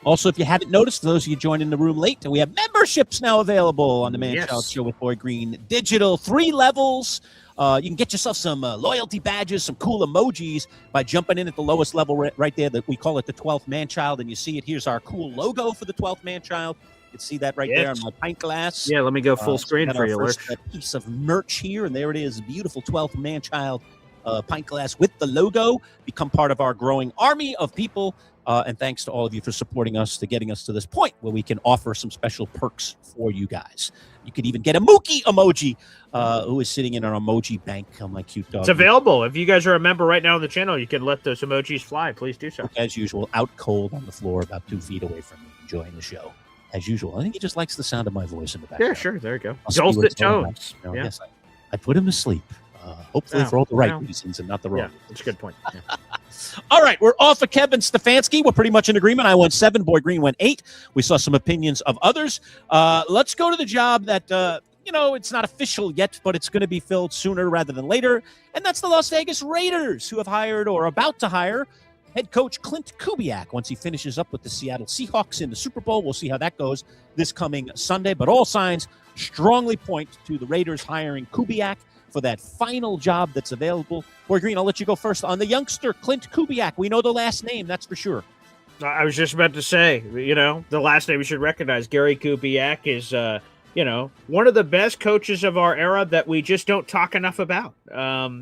Also, if you haven't noticed, for those of you joining the room late, we have memberships now available on the Manchild Show with Boy Green Digital. 3 levels. You can get yourself some loyalty badges, some cool emojis by jumping in at the lowest level right there. That we call it the 12th Manchild, and you see it. Here's our cool logo for the 12th Manchild. You can see that right there on my pint glass. Yeah, let me go full screen for you. First piece of merch here, and there it is, beautiful 12th Manchild pint glass with the logo. Become part of our growing army of people. And thanks to all of you for supporting us, to getting us to this point where we can offer some special perks for you guys. You could even get a Mookie emoji, who is sitting in our emoji bank on my cute dog. It's available. If you guys are a member right now on the channel, you can let those emojis fly. Please do so. As usual, out cold on the floor, about 2 feet away from me, enjoying the show. As usual. I think he just likes the sound of my voice in the background. Yeah, sure. There you go. Dulcet tones. Yeah. Yes, I put him to sleep. Hopefully for all the right reasons and not the wrong. Yeah, that's a good point. Yeah. All right, we're off of Kevin Stefanski. We're pretty much in agreement. I went 7. Boy Green went 8. We saw some opinions of others. Let's go to the job that, it's not official yet, but it's going to be filled sooner rather than later. And that's the Las Vegas Raiders, who have hired or are about to hire head coach Clint Kubiak once he finishes up with the Seattle Seahawks in the Super Bowl. We'll see how that goes this coming Sunday. But all signs strongly point to the Raiders hiring Kubiak for that final job that's available. Boy Green, I'll let you go first on the youngster, Clint Kubiak. We know the last name, that's for sure. I was just about to say, the last name you should recognize, Gary Kubiak, is, one of the best coaches of our era that we just don't talk enough about.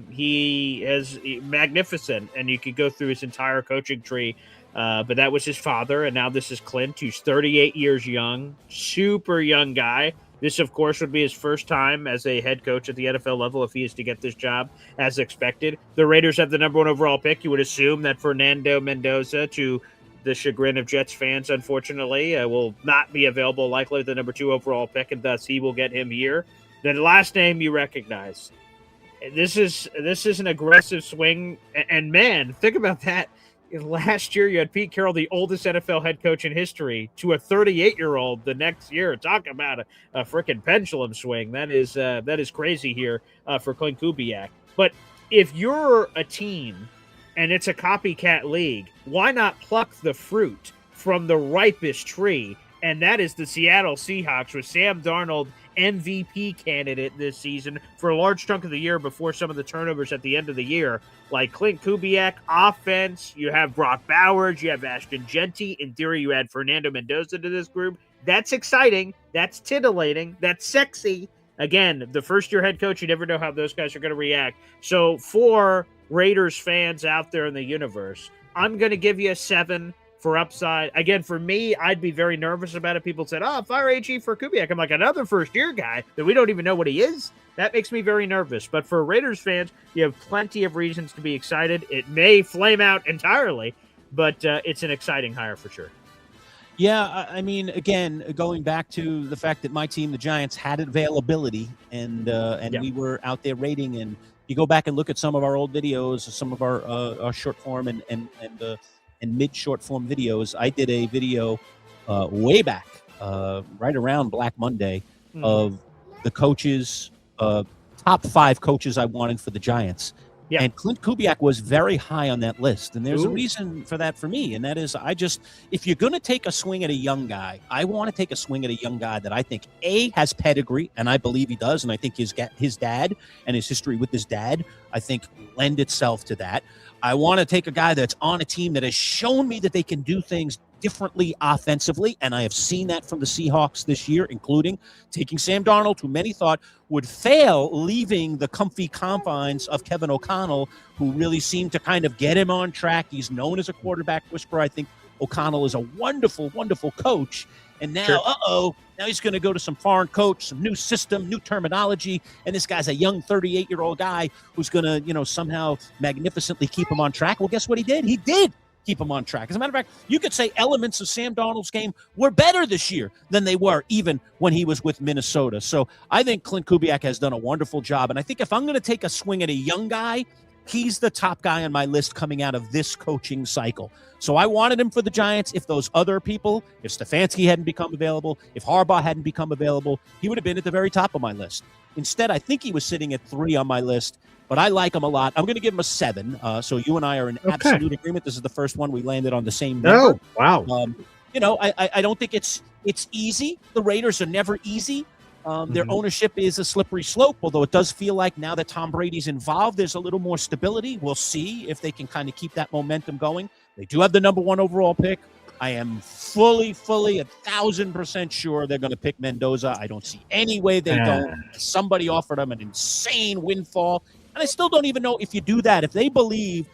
He is magnificent, and you could go through his entire coaching tree. But that was his father, and now this is Clint, who's 38 years young, super young guy. This, of course, would be his first time as a head coach at the NFL level if he is to get this job as expected. The Raiders have the number 1 overall pick. You would assume that Fernando Mendoza, to the chagrin of Jets fans, unfortunately, will not be available, likely the number 2 overall pick, and thus he will get him here. The last name you recognize. This is an aggressive swing, and man, think about that. Last year, you had Pete Carroll, the oldest NFL head coach in history, to a 38-year-old the next year. Talk about a freaking pendulum swing. That is crazy here for Clint Kubiak. But if you're a team and it's a copycat league, why not pluck the fruit from the ripest tree? And that is the Seattle Seahawks with Sam Darnold, MVP candidate this season for a large chunk of the year before some of the turnovers at the end of the year. Like Clint Kubiak, offense, you have Brock Bowers, you have Ashton Genty. In theory, you add Fernando Mendoza to this group. That's exciting. That's titillating. That's sexy. Again, the first-year head coach, you never know how those guys are going to react. So for Raiders fans out there in the universe, I'm going to give you a 7 for upside. Again, for me, I'd be very nervous about it. People said, fire AG for Kubiak. I'm like, another first-year guy that we don't even know what he is? That makes me very nervous. But for Raiders fans, you have plenty of reasons to be excited. It may flame out entirely, but it's an exciting hire for sure. Yeah, I mean, again, going back to the fact that my team, the Giants, had availability, and we were out there rating, and you go back and look at some of our old videos, some of our short form and mid short form videos. I did a video way back, right around Black Monday, of the coaches, top 5 coaches I wanted for the Giants. Yeah. And Clint Kubiak was very high on that list. And there's a reason for that for me. And that is, if you're going to take a swing at a young guy, I want to take a swing at a young guy that I think, A, has pedigree, and I believe he does. And I think his dad and his history with his dad, I think, lend itself to that. I want to take a guy that's on a team that has shown me that they can do things differently offensively, and I have seen that from the Seahawks this year, including taking Sam Darnold, who many thought would fail, leaving the comfy confines of Kevin O'Connell, who really seemed to kind of get him on track. He's known as a quarterback whisperer. I think O'Connell is a wonderful, wonderful coach. And now, now he's going to go to some foreign coach, some new system, new terminology, and this guy's a young 38-year-old guy who's going to, somehow magnificently keep him on track. Well, guess what he did? He did keep him on track. As a matter of fact, you could say elements of Sam Darnold's game were better this year than they were even when he was with Minnesota. So I think Clint Kubiak has done a wonderful job. And I think if I'm going to take a swing at a young guy, he's the top guy on my list coming out of this coaching cycle. So I wanted him for the Giants. If those other people, if Stefanski hadn't become available, if Harbaugh hadn't become available, he would have been at the very top of my list. Instead, I think he was sitting at 3 on my list, but I like him a lot. I'm going to give him a 7. So you and I are in absolute agreement. This is the first one we landed on the same number. Oh, wow. I don't think it's easy. The Raiders are never easy. Their ownership is a slippery slope, although it does feel like now that Tom Brady's involved, there's a little more stability. We'll see if they can kind of keep that momentum going. They do have the number 1 overall pick. I am fully 1,000% sure they're going to pick Mendoza. I don't see any way they don't. Somebody offered them an insane windfall. And I still don't even know if you do that. If they believe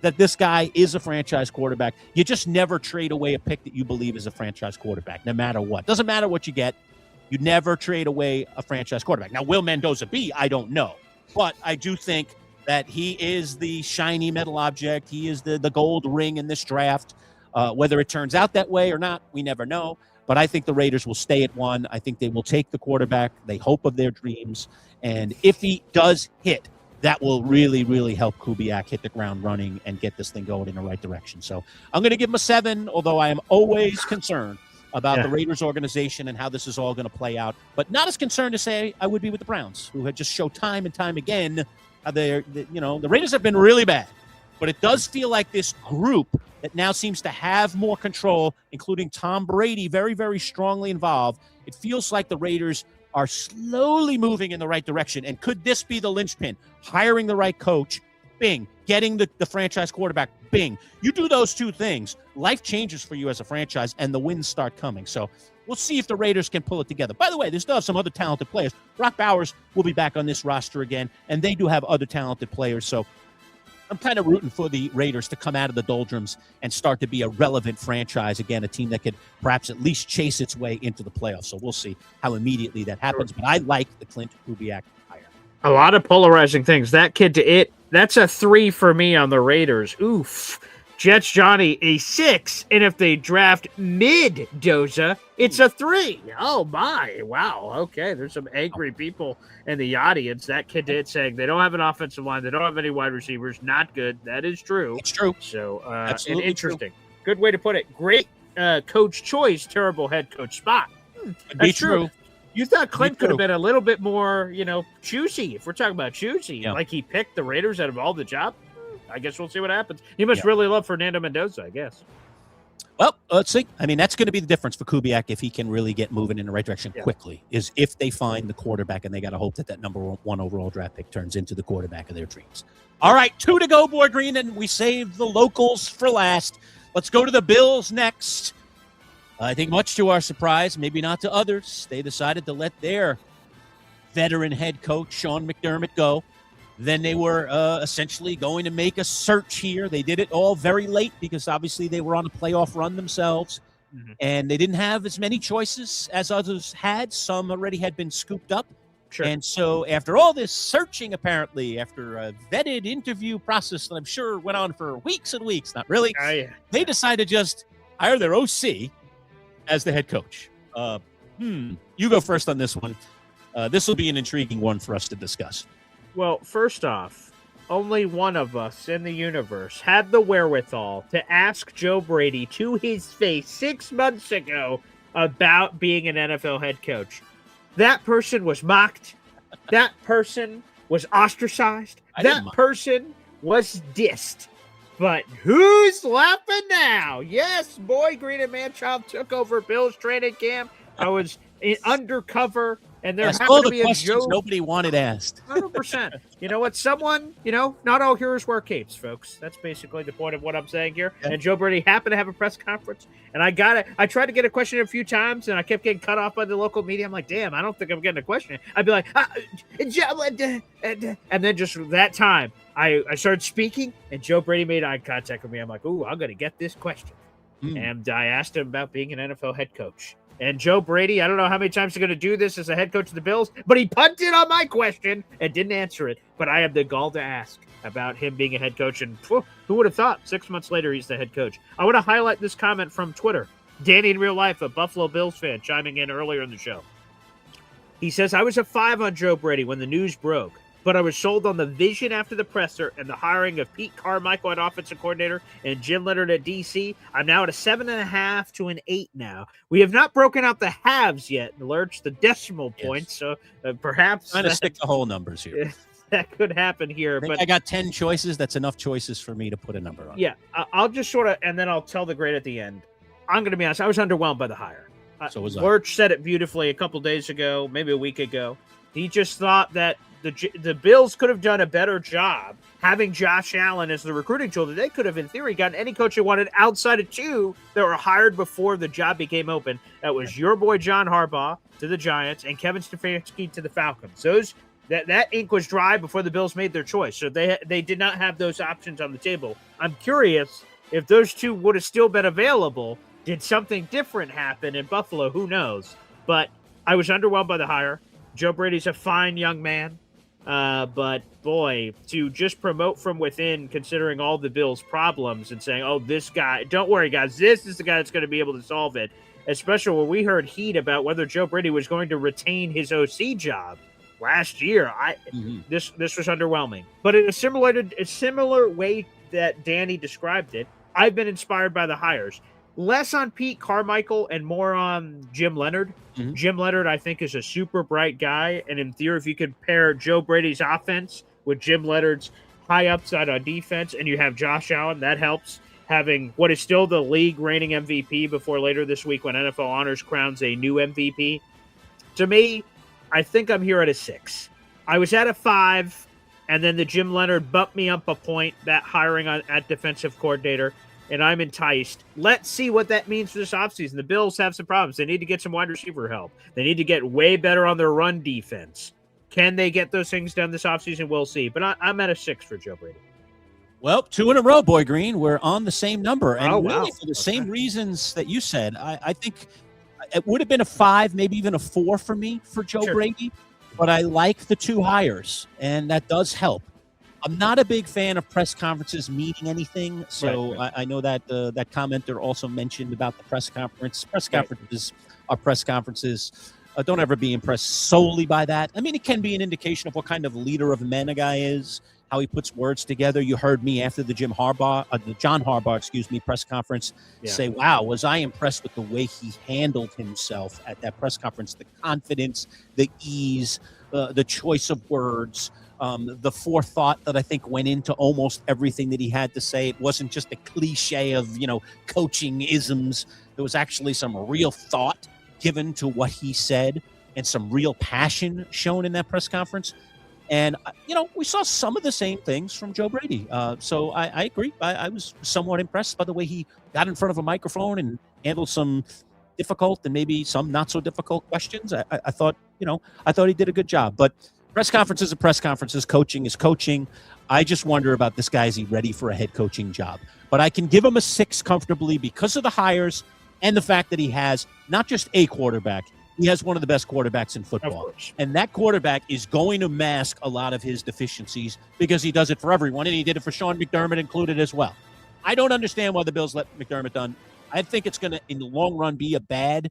that this guy is a franchise quarterback, you just never trade away a pick that you believe is a franchise quarterback, no matter what. Doesn't matter what you get. You never trade away a franchise quarterback. Now, will Mendoza be? I don't know. But I do think that he is the shiny metal object. He is the gold ring in this draft. Whether it turns out that way or not, we never know. But I think the Raiders will stay at 1. I think they will take the quarterback they hope of their dreams. And if he does hit, that will really, really help Kubiak hit the ground running and get this thing going in the right direction. So I'm going to give him a 7, although I am always concerned about the Raiders organization and how this is all going to play out. But not as concerned to say I would be with the Browns, who had just showed time and time again how the Raiders have been really bad. But it does feel like this group that now seems to have more control, including Tom Brady, very, very strongly involved. It feels like the Raiders are slowly moving in the right direction. And could this be the linchpin? Hiring the right coach, bing. Getting the franchise quarterback, bing. You do those two things, life changes for you as a franchise, and the wins start coming. So we'll see if the Raiders can pull it together. By the way, they still have some other talented players. Brock Bowers will be back on this roster again, and they do have other talented players. So I'm kind of rooting for the Raiders to come out of the doldrums and start to be a relevant franchise again, a team that could perhaps at least chase its way into the playoffs. So we'll see how immediately that happens. But I like the Clint Kubiak hire. A lot of polarizing things. That kid to it, that's a 3 for me on the Raiders. Oof. Jets Johnny, a 6. And if they draft mid-Doza, it's a 3. Oh, my. Wow. Okay. There's some angry people in the audience. That kid did saying they don't have an offensive line. They don't have any wide receivers. Not good. That is true. It's true. So, Absolutely and interesting. True. Good way to put it. Great coach choice, terrible head coach spot. That's true. You thought Clint could have been a little bit more, choosy. If we're talking about choosy, like he picked the Raiders out of all the jobs. I guess we'll see what happens. You must really love Fernando Mendoza, I guess. Well, let's see. I mean, that's going to be the difference for Kubiak if he can really get moving in the right direction quickly, is if they find the quarterback, and they got to hope that number 1 overall draft pick turns into the quarterback of their dreams. All right, 2 to go, Boy Green, and we saved the locals for last. Let's go to the Bills next. I think much to our surprise, maybe not to others, they decided to let their veteran head coach, Sean McDermott, go. Then they were essentially going to make a search here. They did it all very late because obviously they were on a playoff run themselves, and they didn't have as many choices as others had. Some already had been scooped up. Sure. And so after all this searching, apparently, after a vetted interview process that I'm sure went on for weeks and weeks, not really, they decided to just hire their OC as the head coach. You go first on this one. This will be an intriguing one for us to discuss. Well, first off, only one of us in the universe had the wherewithal to ask Joe Brady to his face 6 months ago about being an NFL head coach. That person was mocked. That person was ostracized. That person was dissed. But who's laughing now? Yes, Boy Green and Manchild took over Bill's training camp. I was undercover. And there happened to be a joke. Nobody wanted asked. 100%. You know what? Someone, not all heroes wear capes, folks. That's basically the point of what I'm saying here. Yeah. And Joe Brady happened to have a press conference. And I tried to get a question a few times, and I kept getting cut off by the local media. I'm like, damn, I don't think I'm getting a question. I'd be like, and then just that time, I started speaking, and Joe Brady made eye contact with me. I'm like, ooh, I'm going to get this question. And I asked him about being an NFL head coach. And Joe Brady, I don't know how many times he's going to do this as a head coach of the Bills, but he punted on my question and didn't answer it. But I have the gall to ask about him being a head coach. And who would have thought 6 months later he's the head coach? I want to highlight this comment from Twitter. Danny in real life, a Buffalo Bills fan, chiming in earlier in the show. He says, I was a 5 on Joe Brady when the news broke, but I was sold on the vision after the presser and the hiring of Pete Carmichael at offensive coordinator and Jim Leonard at DC. I'm now at a 7.5 to an 8 now. We have not broken out the halves yet, Lurch, the decimal points. So perhaps trying to stick to whole numbers here. That could happen here. I got 10 choices. That's enough choices for me to put a number on. Yeah, I'll just sort of, and then I'll tell the grade at the end. I'm going to be honest. I was underwhelmed by the hire. So was I. Lurch said it beautifully a couple days ago, maybe a week ago. He just thought that the Bills could have done a better job having Josh Allen as the recruiting tool. That they could have, in theory, gotten any coach they wanted outside of 2 that were hired before the job became open. That was your boy John Harbaugh to the Giants and Kevin Stefanski to the Falcons. That ink was dry before the Bills made their choice. So they did not have those options on the table. I'm curious if those 2 would have still been available. Did something different happen in Buffalo? Who knows? But I was underwhelmed by the hire. Joe Brady's a fine young man. But boy, to just promote from within, considering all the Bills' problems and saying, oh, this guy, don't worry, guys, this is the guy that's going to be able to solve it. Especially when we heard heat about whether Joe Brady was going to retain his OC job last year. This was underwhelming. But in a similar way that Danny described it, I've been inspired by the hires. Less on Pete Carmichael and more on Jim Leonard. Jim Leonard, I think, is a super bright guy. And in theory, if you could pair Joe Brady's offense with Jim Leonard's high upside on defense and you have Josh Allen, that helps. Having what is still the league reigning MVP before later this week when NFL Honors crowns a new MVP. To me, I think I'm here at a 6. I was at a 5, and then the Jim Leonard bumped me up a point, that hiring at defensive coordinator, and I'm enticed. Let's see what that means for this offseason. The Bills have some problems. They need to get some wide receiver help. They need to get way better on their run defense. Can they get those things done this offseason? We'll see. But I'm at a 6 for Joe Brady. Well, 2 in a row, Boy Green. We're on the same number. And wow. really for the same reasons that you said, I think it would have been a 5, maybe even a 4 for me for Joe Brady. But I like the 2 hires, and that does help. I'm not a big fan of press conferences meaning anything, so right. I know that that commenter also mentioned about the press conference. Press conferences are press conferences. Don't ever be impressed solely by that. I mean, it can be an indication of what kind of leader of men a guy is, how he puts words together. You heard me after the John Harbaugh, press conference say, wow, was I impressed with the way he handled himself at that press conference, the confidence, the ease, the choice of words, the forethought that I think went into almost everything that he had to say. It wasn't just a cliche of, coaching isms. There was actually some real thought given to what he said and some real passion shown in that press conference. And, we saw some of the same things from Joe Brady. So I agree. I was somewhat impressed by the way he got in front of a microphone and handled some difficult and maybe some not so difficult questions. I thought he did a good job. But press conferences are press conferences. Coaching is coaching. I just wonder about this guy. Is he ready for a head coaching job? But I can give him a 6 comfortably because of the hires and the fact that he has not just a quarterback. He has one of the best quarterbacks in football. And that quarterback is going to mask a lot of his deficiencies because he does it for everyone, and he did it for Sean McDermott included as well. I don't understand why the Bills let McDermott done. I think it's going to, in the long run, be a bad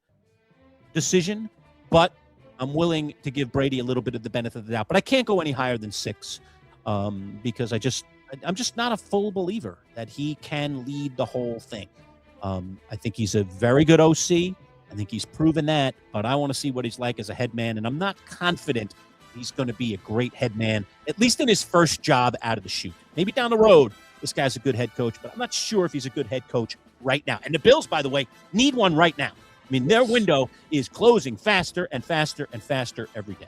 decision, but I'm willing to give Brady a little bit of the benefit of the doubt. But I can't go any higher than 6 because I'm just not a full believer that he can lead the whole thing. I think he's a very good OC. I think he's proven that, but I want to see what he's like as a head man, and I'm not confident he's going to be a great head man, at least in his first job out of the chute. Maybe down the road, this guy's a good head coach, but I'm not sure if he's a good head coach right now. And the Bills, by the way, need one right now. I mean, their window is closing faster and faster and faster every day.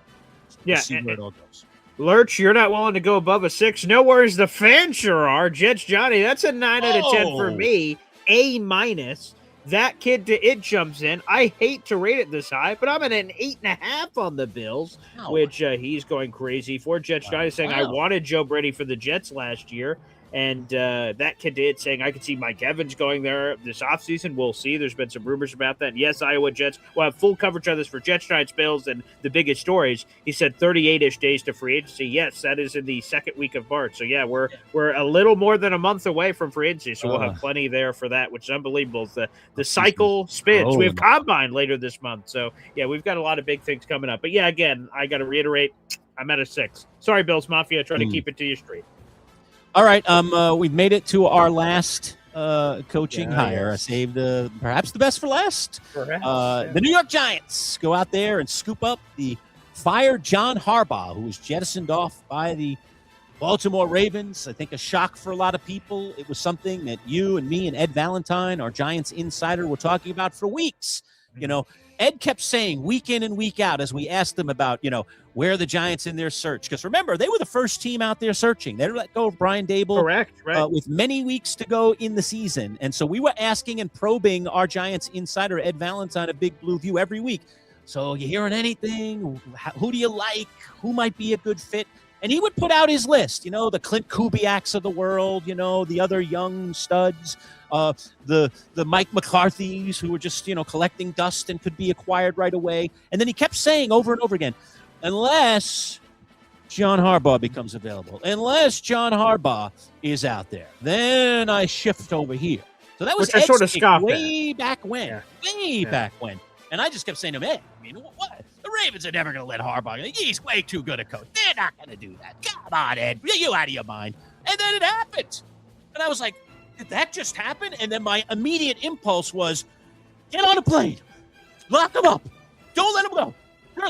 So we'll see where it all goes. Lurch, you're not willing to go above a 6. No worries, the fans sure are. Jets Johnny, that's a 9 out of 10 for me. A-. That kid it jumps in. I hate to rate it this high, but I'm at an 8.5 on the Bills, which he's going crazy for. Jets Johnny saying I wanted Joe Brady for the Jets last year. And that kid did, saying I could see Mike Evans going there this offseason. We'll see. There's been some rumors about that. And yes, Iowa Jets will have full coverage on this for Jets, Giants, Bills, and the biggest stories. He said 38-ish days to free agency. Yes, that is in the second week of March. So, yeah, we're a little more than a month away from free agency. So we'll have plenty there for that, which is unbelievable. The cycle spins. We have Combine later this month. So, yeah, we've got a lot of big things coming up. But, yeah, again, I got to reiterate, I'm at a 6. Sorry, Bills Mafia. Try to keep it to your street. All right, we've made it to our last coaching hire. I saved perhaps the best for last. The New York Giants go out there and scoop up the fired John Harbaugh, who was jettisoned off by the Baltimore Ravens. I think a shock for a lot of people. It was something that you and me and Ed Valentine, our Giants insider, were talking about for weeks. Ed kept saying week in and week out as we asked him about, where are the Giants in their search? Because remember, they were the first team out there searching. They let go of Brian Dable. Correct, right. With many weeks to go in the season. And so we were asking and probing our Giants insider, Ed Valentine, of Big Blue View every week. So you hearing anything? Who do you like? Who might be a good fit? And he would put out his list, the Clint Kubiaks of the world, the other young studs, the Mike McCarthys who were just, collecting dust and could be acquired right away. And then he kept saying over and over again, unless John Harbaugh becomes available, unless John Harbaugh is out there, then I shift over here. So that was sort of scoffed way back when, back when. And I just kept saying to him, what? The Ravens are never going to let Harbaugh. He's way too good a coach. They're not going to do that. Come on, Ed. Are you out of your mind? And then it happened. And I was like, did that just happen? And then my immediate impulse was, get on a plane. Lock him up. Don't let him go.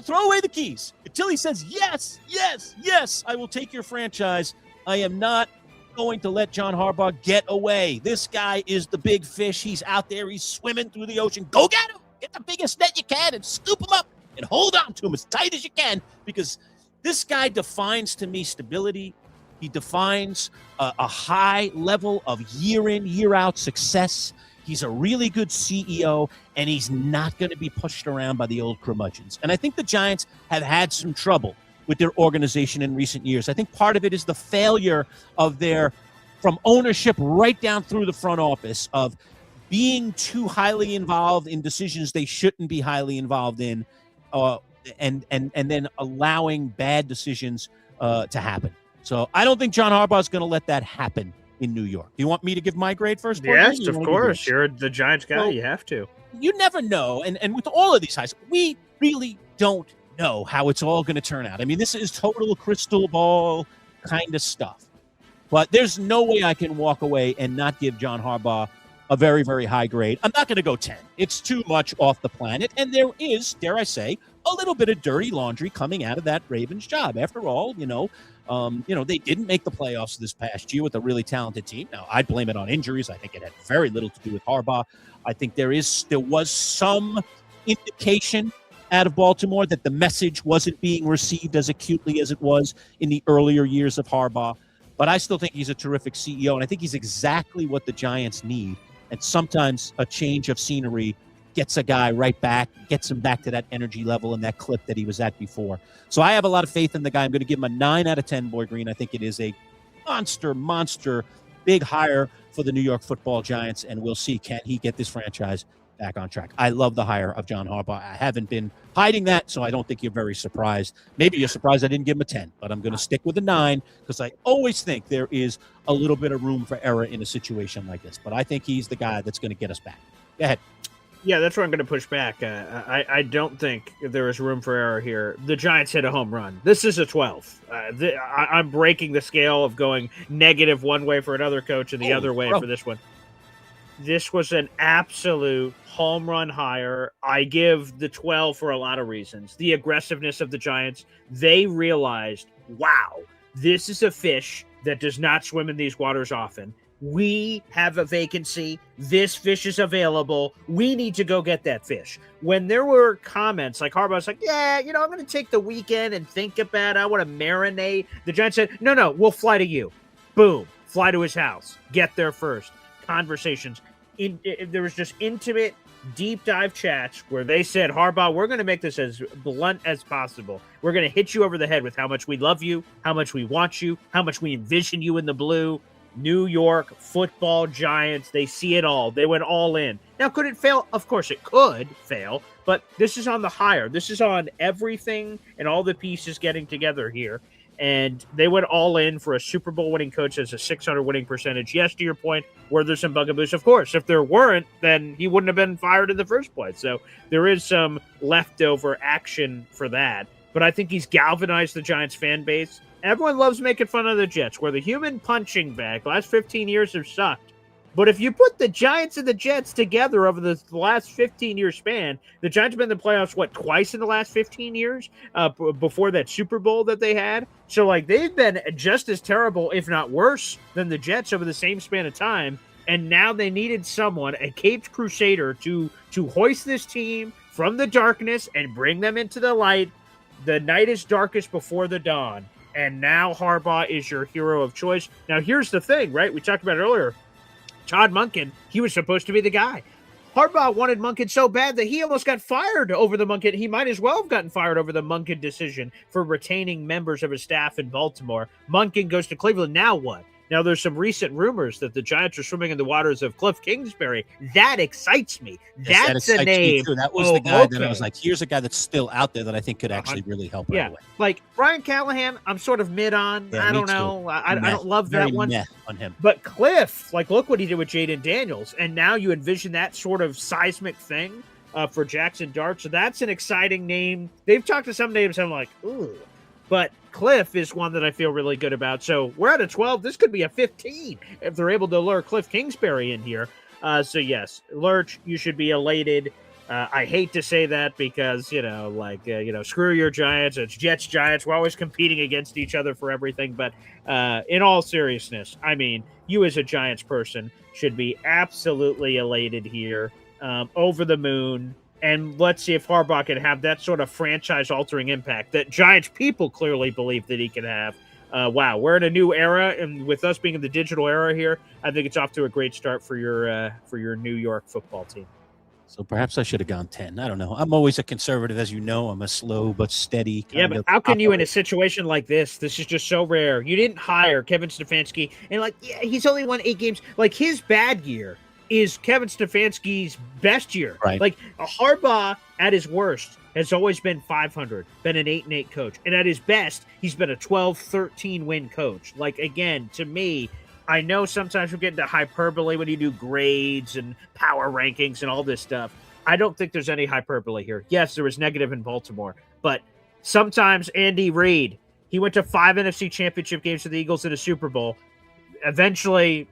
Throw away the keys. Until he says, yes, yes, yes, I will take your franchise. I am not going to let John Harbaugh get away. This guy is the big fish. He's out there. He's swimming through the ocean. Go get him. Get the biggest net you can and scoop him up. and hold on to him as tight as you can, because this guy defines to me stability. He defines a high level of year in, year out success. He's a really good CEO, and he's not going to be pushed around by the old curmudgeons. And I think the Giants have had some trouble with their organization in recent years. I think part of it is the failure of from ownership right down through the front office, of being too highly involved in decisions they shouldn't be highly involved in, and then allowing bad decisions to happen. So I don't think John Harbaugh is going to let that happen in New York. Do you want me to give my grade first? Yes, of course. You're the Giants guy. Well, you have to. You never know. And with all of these hires, we really don't know how it's all going to turn out. I mean, this is total crystal ball kind of stuff. But there's no way I can walk away and not give John Harbaugh a very, very high grade. I'm not going to go 10. It's too much off the planet. And there is, dare I say, a little bit of dirty laundry coming out of that Ravens job. After all, they didn't make the playoffs this past year with a really talented team. Now, I'd blame it on injuries. I think it had very little to do with Harbaugh. I think there was some indication out of Baltimore that the message wasn't being received as acutely as it was in the earlier years of Harbaugh. But I still think he's a terrific CEO, and I think he's exactly what the Giants need. And sometimes a change of scenery gets a guy right back, gets him back to that energy level and that clip that he was at before. So I have a lot of faith in the guy. I'm going to give him a 9 out of 10, Boy Green. I think it is a monster, big hire for the New York Football Giants, and we'll see, can he get this franchise back on track. I love the hire of John Harbaugh. I haven't been hiding that, so I don't think you're very surprised. Maybe you're surprised I didn't give him a 10, but I'm going to stick with a 9 because I always think there is a little bit of room for error in a situation like this. But I think he's the guy that's going to get us back. Go ahead. Yeah, that's where I'm going to push back. I don't think there is room for error here. The Giants hit a home run. This is a 12. I'm breaking the scale of going negative one way for another coach and the other way for this one. This was an absolute home run hire. I give the 12 for a lot of reasons. The aggressiveness of the Giants. They realized, wow, this is a fish that does not swim in these waters often. We have a vacancy. This fish is available. We need to go get that fish. When there were comments like Harbaugh's like, yeah, I'm going to take the weekend and think about it. I want to marinate. The Giants said, no, we'll fly to you. Boom. Fly to his house. Get there first. Conversations. There was just intimate, deep dive chats where they said, Harbaugh, we're going to make this as blunt as possible. We're going to hit you over the head with how much we love you, how much we want you, how much we envision you in the blue. New York Football Giants, they see it all. They went all in. Now, could it fail? Of course it could fail, but this is on the hire. This is on everything and all the pieces getting together here. And they went all in for a Super Bowl winning coach as a 600 winning percentage. Yes, to your point, were there some bugaboos? Of course. If there weren't, then he wouldn't have been fired in the first place. So there is some leftover action for that. But I think he's galvanized the Giants fan base. Everyone loves making fun of the Jets. We're the human punching bag. The last 15 years have sucked. But if you put the Giants and the Jets together over the last 15-year span, the Giants have been in the playoffs, twice in the last 15 years before that Super Bowl that they had? So, they've been just as terrible, if not worse, than the Jets over the same span of time. And now they needed someone, a caped crusader, to hoist this team from the darkness and bring them into the light. The night is darkest before the dawn. And now Harbaugh is your hero of choice. Now, here's the thing, right? We talked about it earlier. Todd Monken, he was supposed to be the guy. Harbaugh wanted Monken so bad that he almost got fired over the Monken. He might as well have gotten fired over the Monken decision for retaining members of his staff in Baltimore. Monken goes to Cleveland. Now what? Now, there's some recent rumors that the Giants are swimming in the waters of Cliff Kingsbury. That excites me. Yes, that's a name. That was the guy that I was like, here's a guy that's still out there that I think could actually really help. Yeah, like Brian Callahan, I'm sort of mid on. Yeah, I don't know. I don't love that one. On him. But Cliff, look what he did with Jaden Daniels. And now you envision that sort of seismic thing for Jackson Dart. So that's an exciting name. They've talked to some names, I'm like, ooh. But Cliff is one that I feel really good about. So we're at a 12. This could be a 15 if they're able to lure Cliff Kingsbury in here. So, yes, Lurch, you should be elated. I hate to say that because, screw your Giants. It's Jets, Giants. We're always competing against each other for everything. But in all seriousness, I mean, you as a Giants person should be absolutely elated here. Over the moon. And let's see if Harbaugh can have that sort of franchise-altering impact that Giants people clearly believe that he can have. Wow, we're in a new era, and with us being in the digital era here, I think it's off to a great start for your New York football team. So perhaps I should have gone 10. I don't know. I'm always a conservative, as you know. I'm a slow but steady Yeah, but how can you in a situation like this? This is just so rare. You didn't hire Kevin Stefanski, and he's only won 8 games. Like, his bad year is Kevin Stefanski's best year. Right. Like, a Harbaugh at his worst has always been 500, been an 8-8 coach. And at his best, he's been a 12-13 win coach. Like, again, to me, I know sometimes we get into hyperbole when you do grades and power rankings and all this stuff. I don't think there's any hyperbole here. Yes, there was negative in Baltimore, but sometimes Andy Reid, he went to 5 NFC championship games for the Eagles in a Super Bowl. Eventually,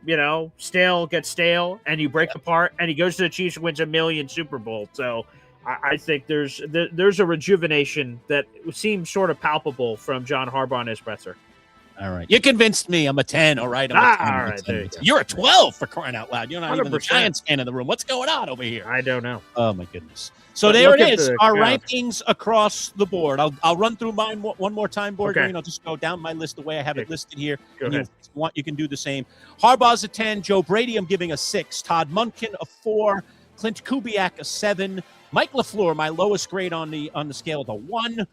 stale gets stale, and you break apart, and he goes to the Chiefs and wins 1 million Super Bowls. So I think there's a rejuvenation that seems sort of palpable from John Harbaugh and his presser. All right. You convinced me. I'm a 10. All right. I'm a 10. All right. There you go. You're a 12 for crying out loud. You're not even the 100%. Giants fan in the room. What's going on over here? I don't know. Oh, my goodness. So But there look it at is. the Our crowd. rankings across the board. I'll run through mine one more time, Boy Okay. Green. I'll just go down my list the way I have it listed here. Go And ahead. if you want, you can do the same. Harbaugh's a 10. Joe Brady, I'm giving a 6. Todd Monken, a 4. Clint Kubiak, a 7. Mike LaFleur, my lowest grade on the scale, of a 1.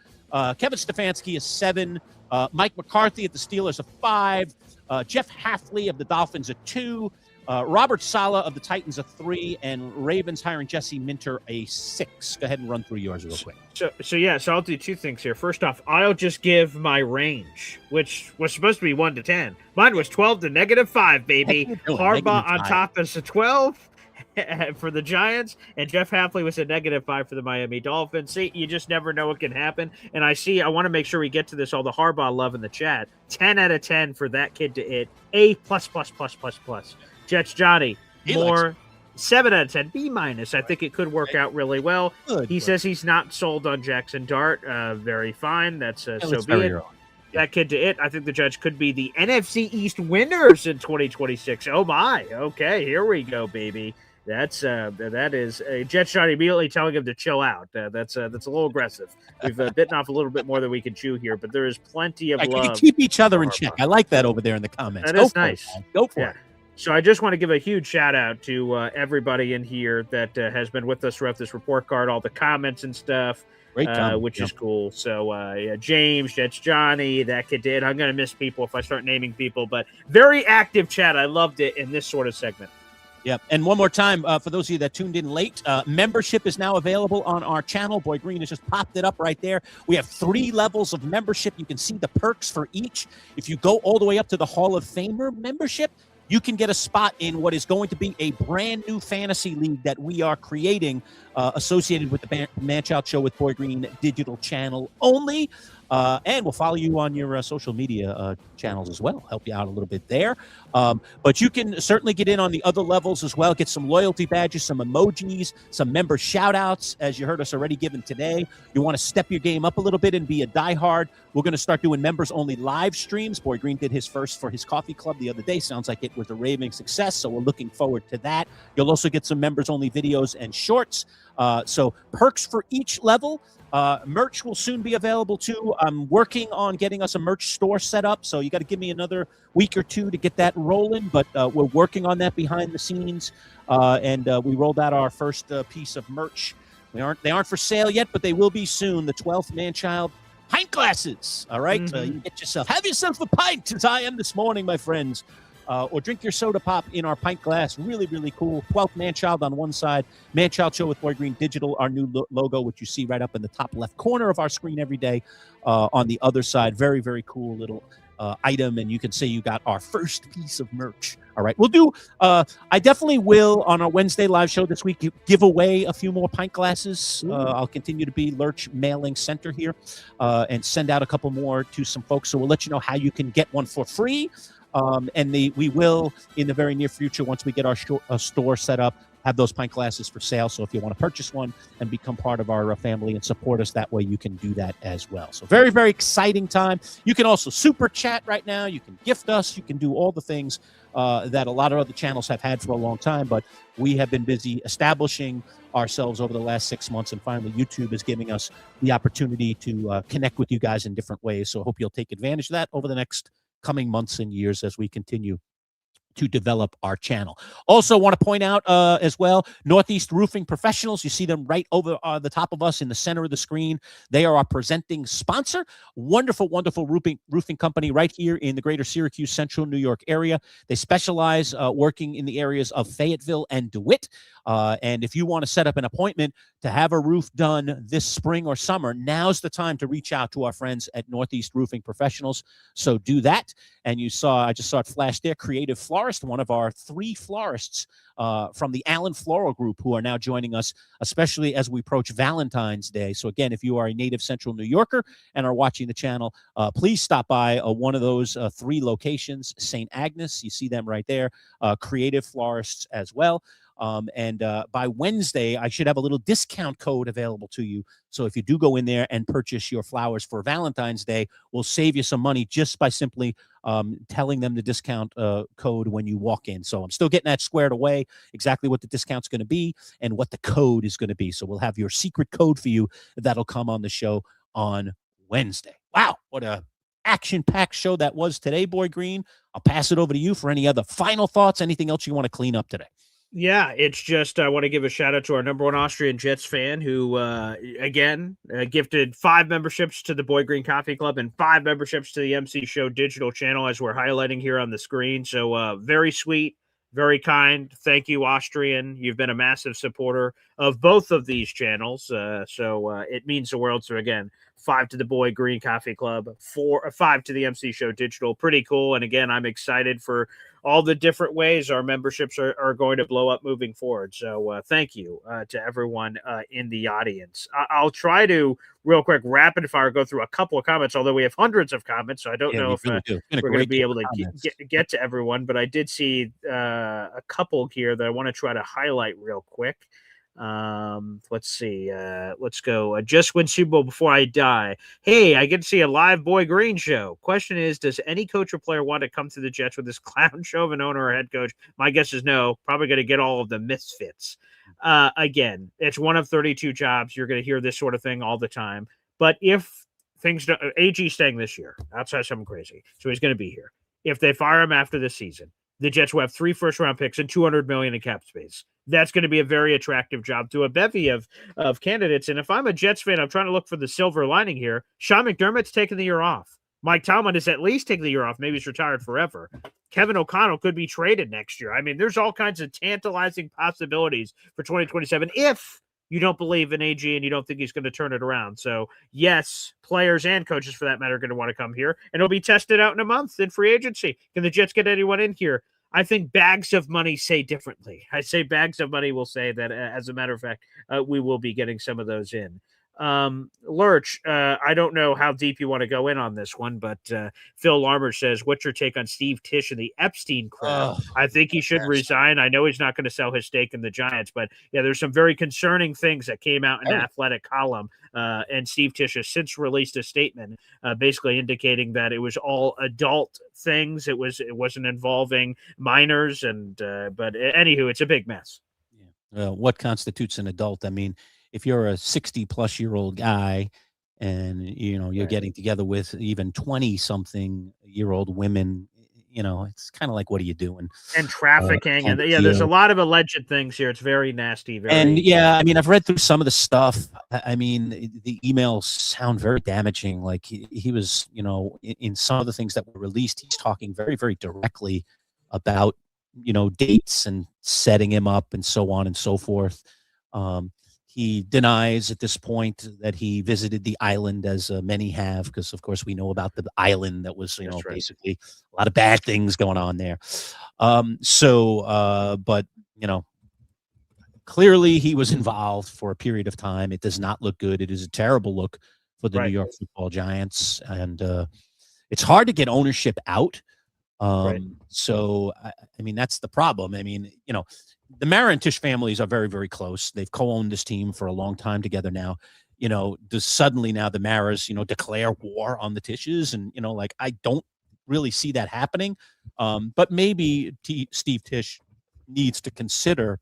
Kevin Stefanski, a 7. Mike McCarthy at the Steelers, a 5. Jeff Hafley of the Dolphins, a 2. Robert Saleh of the Titans, a 3. And Ravens hiring Jesse Minter, a 6. Go ahead and run through yours real quick. So I'll do 2 things here. First off, I'll just give my range, which was supposed to be 1 to 10. Mine was 12 to -5, baby. Heck, you're doing Harbaugh on -5. top is a 12 for the Giants, and Jeff Hafley was a -5 for the Miami Dolphins. See, you just never know what can happen. And I want to make sure we get to this, all the Harbaugh love in the chat. 10 out of 10 for that kid to it. A++++++. Jets Johnny, He more 7 out of 10, B-. I think it could work out really well. Good. He says he's not sold on Jackson Dart. Very fine. That's so It's be very it. early. That kid to it. I think the Jets could be the NFC East winners in 2026. Oh my. Okay, here we go, baby. That is Jets Johnny immediately telling him to chill out. That's a little aggressive. We've bitten off a little bit more than we can chew here, but there is plenty of Right, you love. can keep each other in for check. Harbaugh. I like that over there in the comments. That Go is for it, nice. man. Go for Yeah. it. So I just want to give a huge shout out to everybody in here that has been with us throughout this report card, all the comments and stuff, Great comment. which Yeah. is cool. So James, Jets Johnny, that kid did. I'm going to miss people if I start naming people, but very active chat. I loved it in this sort of segment. Yeah, and one more time, for those of you that tuned in late, membership is now available on our channel. Boy Green has just popped it up right there. We have 3 levels of membership. You can see the perks for each. If you go all the way up to the Hall of Famer membership, you can get a spot in what is going to be a brand new fantasy league that we are creating associated with the Manchild Show with Boy Green digital channel only. And we'll follow you on your social media channels as well. Help you out a little bit there. But you can certainly get in on the other levels as well. Get some loyalty badges, some emojis, some member shout outs, as you heard us already given today. You want to step your game up a little bit and be a diehard. We're going to start doing members only live streams. Boy Green did his first for his coffee club the other day. Sounds like it was a raving success. So we're looking forward to that. You'll also get some members only videos and shorts. So perks for each level. Merch will soon be available too. I'm working on getting us a merch store set up, so you got to give me another week or 2 to get that rolling, but we're working on that behind the scenes, and we rolled out our first piece of merch. They aren't for sale yet, but they will be soon. The 12th Manchild pint glasses. All right, you have yourself a pint, as I am this morning, my friends. Or drink your soda pop in our pint glass. Really, really cool. 12th Manchild on one side. Manchild Show with Boy Green Digital, our new logo, which you see right up in the top left corner of our screen every day. On the other side, very, very cool little item. And you can say you got our first piece of merch. All right. We'll do, I definitely will, on our Wednesday live show this week, give away a few more pint glasses. I'll continue to be Lurch Mailing Center here and send out a couple more to some folks. So we'll let you know how you can get one for free. And we will, in the very near future, once we get our store set up, have those pint glasses for sale. So if you want to purchase one and become part of our family and support us that way, you can do that as well. So very, very exciting time. You can also super chat right now. You can gift us. You can do all the things that a lot of other channels have had for a long time, but we have been busy establishing ourselves over the last 6 months, and finally YouTube is giving us the opportunity to connect with you guys in different ways. So I hope you'll take advantage of that over the next coming months and years as we continue to develop our channel. Also want to point out as well, Northeast Roofing Professionals. You see them right over the top of us in the center of the screen. They are our presenting sponsor. Wonderful, wonderful roofing company right here in the greater Syracuse, central New York area. They specialize working in the areas of Fayetteville and DeWitt. And if you want to set up an appointment to have a roof done this spring or summer, now's the time to reach out to our friends at Northeast Roofing Professionals. So do that. And I just saw it flash there, Creative Florist, one of our 3 florists from the Allen Floral Group, who are now joining us, especially as we approach Valentine's Day. So again, if you are a native Central New Yorker and are watching the channel, please stop by one of those 3 locations, St. Agnes, you see them right there, Creative Florists as well. And by Wednesday, I should have a little discount code available to you. So if you do go in there and purchase your flowers for Valentine's Day, we'll save you some money just by simply telling them the discount code when you walk in. So I'm still getting that squared away, exactly what the discount's going to be and what the code is going to be. So we'll have your secret code for you that'll come on the show on Wednesday. Wow, what a action-packed show that was today, Boy Green. I'll pass it over to you for any other final thoughts, anything else you want to clean up today. Yeah, it's just I want to give a shout out to our number 1 Austrian Jets fan who, again, gifted 5 memberships to the Boy Green Coffee Club and 5 memberships to the MC Show digital channel, as we're highlighting here on the screen. So very sweet, very kind. Thank you, Austrian. You've been a massive supporter of both of these channels. So it means the world. So again, 5 to the Boy Green Coffee Club, 5 to the MC Show digital. Pretty cool. And again, I'm excited for all the different ways our memberships are going to blow up moving forward. So thank you to everyone in the audience. I'll try to real quick rapid fire go through a couple of comments, although we have hundreds of comments. So I don't know if we're going to be able to get to everyone, but I did see a couple here that I want to try to highlight real quick. Let's see. Let's go. Just win Super Bowl before I die. Hey, I get to see a live Boy Green show. Question is, does any coach or player want to come to the Jets with this clown show of an owner or head coach? My guess is no. Probably going to get all of the misfits. Again, it's one of 32 jobs. You're going to hear this sort of thing all the time. But if things don't, AG staying this year outside something crazy, so he's going to be here. If they fire him after this season, the Jets will have 3 first-round picks and $200 million in cap space. That's going to be a very attractive job to a bevy of candidates. And if I'm a Jets fan, I'm trying to look for the silver lining here. Sean McDermott's taking the year off. Mike Tomlin is at least taking the year off. Maybe he's retired forever. Kevin O'Connell could be traded next year. I mean, there's all kinds of tantalizing possibilities for 2027 if you don't believe in AG and you don't think he's going to turn it around. So, yes, players and coaches, for that matter, are going to want to come here. And it'll be tested out in a month in free agency. Can the Jets get anyone in here? I think bags of money say differently. I say bags of money will say that, as a matter of fact, we will be getting some of those in. Lurch, I don't know how deep you want to go in on this one, but Phil Larmer says, what's your take on Steve Tisch and the Epstein crowd? I think he should resign. I know he's not going to sell his stake in the Giants, but yeah, there's some very concerning things that came out in the Athletic column. And Steve Tisch has since released a statement basically indicating that it was all adult things. It wasn't involving minors. But anywho, it's a big mess. Yeah. What constitutes an adult? I mean, if you're a 60-plus-year-old guy and, you're getting together with even 20-something-year-old women, it's kind of like, what are you doing? And trafficking. There's a lot of alleged things here. It's very nasty. I've read through some of the stuff. I mean, the emails sound very damaging. Like he was, in some of the things that were released, he's talking very, very directly about, dates and setting him up and so on and so forth. He denies at this point that he visited the island, as many have, because, of course, we know about the island that was, basically a lot of bad things going on there. But clearly he was involved for a period of time. It does not look good. It is a terrible look for the New York Football Giants. And it's hard to get ownership out So, I mean, that's the problem. I mean, the Mara and Tisch families are very, very close. They've co-owned this team for a long time together now. Does suddenly now the Maras, declare war on the Tisches? And, I don't really see that happening. But maybe Steve Tisch needs to consider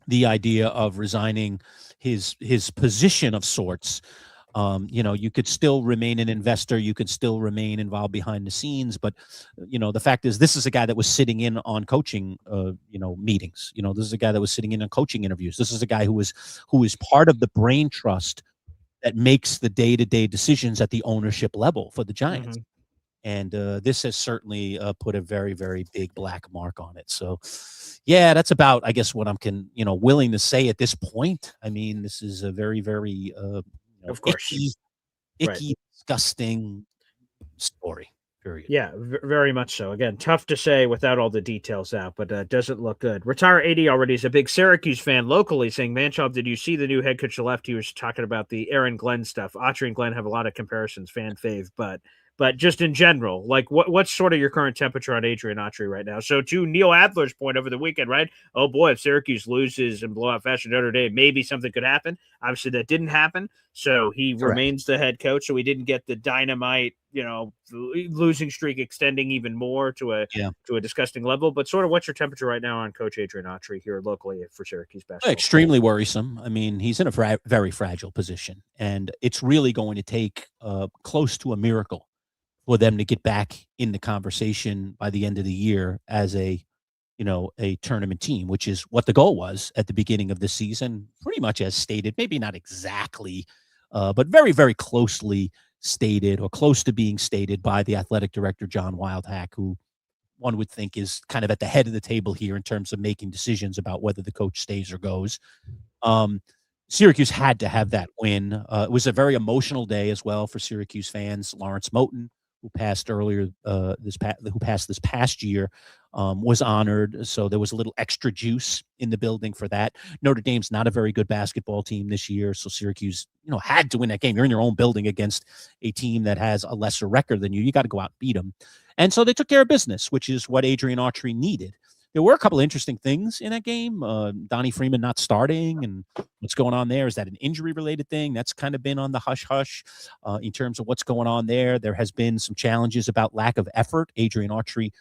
the idea of resigning his position of sorts. You could still remain an investor, you could still remain involved behind the scenes, but the fact is, this is a guy that was sitting in on coaching meetings. This is a guy that was sitting in on coaching interviews. This is a guy who is part of the brain trust that makes the day-to-day decisions at the ownership level for the Giants. And this has certainly put a very, very big black mark on it. So, yeah, that's about, I guess, what I'm willing to say at this point. I mean, this is a very, very of course, icky, disgusting story. Period. Yeah, very much so. Again, tough to say without all the details out, but doesn't look good. Retire 80 already is a big Syracuse fan locally, saying, Manchild, did you see the new head coach left? He was talking about the Aaron Glenn stuff. Autry and Glenn have a lot of comparisons, fan fave, but just in general, like what's sort of your current temperature on Adrian Autry right now? So to Neil Adler's point over the weekend, right? Oh boy, if Syracuse loses and blowout fashion Notre Dame, maybe something could happen. Obviously that didn't happen. So he remains the head coach. So we didn't get the dynamite, losing streak extending even more to a disgusting level. But sort of what's your temperature right now on Coach Adrian Autry here locally for Syracuse basketball? Extremely worrisome. I mean, he's in a very fragile position, and it's really going to take close to a miracle for them to get back in the conversation by the end of the year as a tournament team, which is what the goal was at the beginning of the season, pretty much as stated, maybe not exactly, but very, very closely stated, or close to being stated, by the athletic director, John Wildhack, who one would think is kind of at the head of the table here in terms of making decisions about whether the coach stays or goes. Syracuse had to have that win. It was a very emotional day as well for Syracuse fans. Lawrence Moten, who passed earlier this past year, was honored. So there was a little extra juice in the building for that. Notre Dame's not a very good basketball team this year, so Syracuse, had to win that game. You're in your own building against a team that has a lesser record than you. You got to go out and beat them. And so they took care of business, which is what Adrian Autry needed. There were a couple of interesting things in that game. Donnie Freeman not starting, and what's going on there? Is that an injury-related thing? That's kind of been on the hush-hush in terms of what's going on there. There has been some challenges about lack of effort. Adrian Autry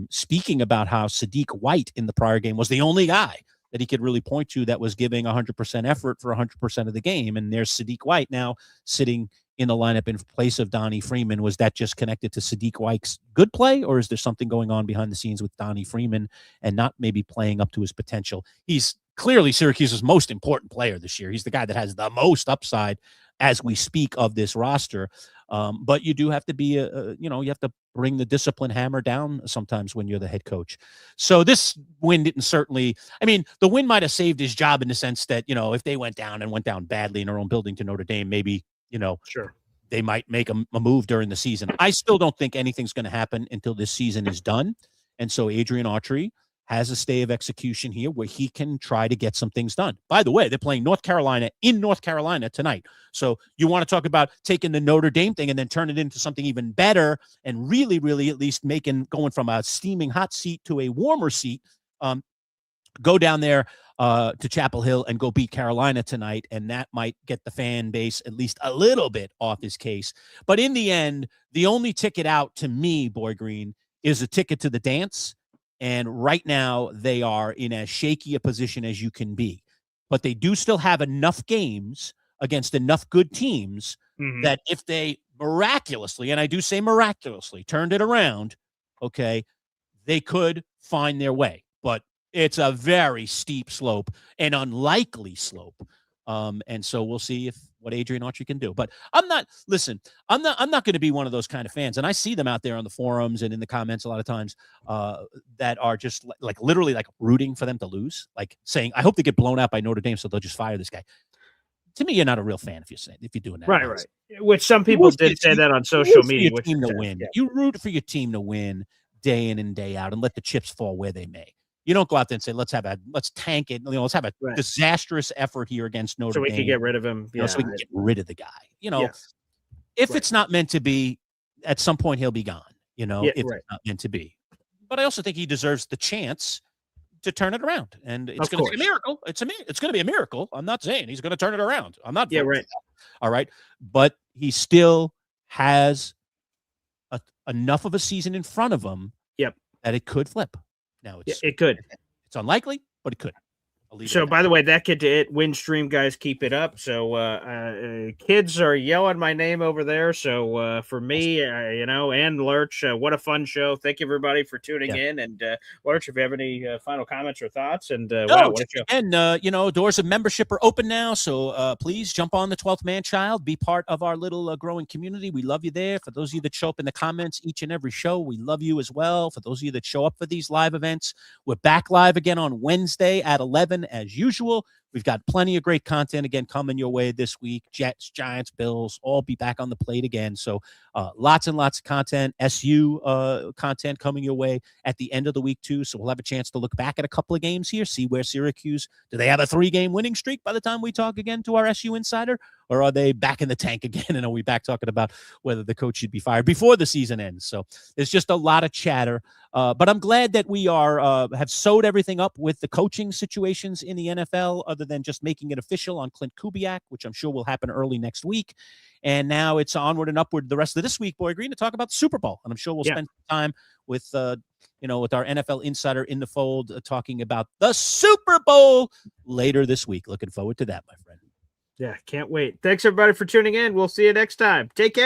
speaking about how Sadiq White in the prior game was the only guy that he could really point to that was giving 100% effort for 100% of the game. And there's Sadiq White now sitting in the lineup in place of Donnie Freeman. Was that just connected to Sadiq White's good play, or is there something going on behind the scenes with Donnie Freeman and not maybe playing up to his potential? He's clearly Syracuse's most important player this year. He's the guy that has the most upside as we speak of this roster. But you do have to be, you have to bring the discipline hammer down sometimes when you're the head coach. So this win didn't certainly, the win might have saved his job in the sense that, if they went down badly in their own building to Notre Dame, maybe, sure, they might make a move during the season. I still don't think anything's going to happen until this season is done. And so Adrian Autry has a stay of execution here where he can try to get some things done. By the way, they're playing North Carolina in North Carolina tonight. So you want to talk about taking the Notre Dame thing and then turn it into something even better and really, really at least going from a steaming hot seat to a warmer seat. Go down there to Chapel Hill and go beat Carolina tonight, and that might get the fan base at least a little bit off his case. But in the end, the only ticket out to me, Boy Green, is a ticket to the dance. And right now, they are in as shaky a position as you can be. But they do still have enough games against enough good teams that if they miraculously, and I do say miraculously, turned it around, okay, they could find their way. But it's a very steep slope, an unlikely slope. And so we'll see what Adrian Autry can do. But I'm not going to be one of those kind of fans. And I see them out there on the forums and in the comments a lot of times that are just like literally like rooting for them to lose, like saying, I hope they get blown out by Notre Dame so they'll just fire this guy. To me, you're not a real fan if you're doing that. Right. Which some people did say that on social media. You root for your team to win day in and day out and let the chips fall where they may. You don't go out there and say, let's tank it. Let's have a disastrous effort here against Notre Dame. So we can get rid of him. So we can get rid of the guy. If it's not meant to be, at some point he'll be gone, if it's not meant to be. but I also think he deserves the chance to turn it around. And it's Of going to be a course. miracle. It's going to be a miracle. I'm not saying he's going to turn it around. I'm not. Yeah, voting for right. that. All right. But he still has enough of a season in front of him. Yep. That it could flip. Now It could. It's unlikely, but it could. So, by the way, that Get to It win stream, guys, keep it up. So, kids are yelling my name over there. So, for me, and Lurch, what a fun show. Thank you, everybody, for tuning in. And, Lurch, if you have any final comments or thoughts, and wow, what a show. And, doors of membership are open now. So, please jump on the 12th Man-Child. Be part of our little growing community. We love you there. For those of you that show up in the comments each and every show, we love you as well. For those of you that show up for these live events, we're back live again on Wednesday at 11 as usual. We've got plenty of great content again coming your way this week. Jets, Giants, Bills, all be back on the plate again. So lots and lots of content, SU content coming your way at the end of the week too. So we'll have a chance to look back at a couple of games here, see where Syracuse, do they have a 3-game winning streak by the time we talk again to our SU insider? Or are they back in the tank again? And are we back talking about whether the coach should be fired before the season ends? So there's just a lot of chatter. But I'm glad that we have sewed everything up with the coaching situations in the NFL, other than just making it official on Clint Kubiak, which I'm sure will happen early next week. And now it's onward and upward the rest of this week, Boy Green, to talk about the Super Bowl. And I'm sure we'll spend time with with our NFL insider in the fold talking about the Super Bowl later this week. Looking forward to that, my friend. Yeah, can't wait. Thanks, everybody, for tuning in. We'll see you next time. Take care.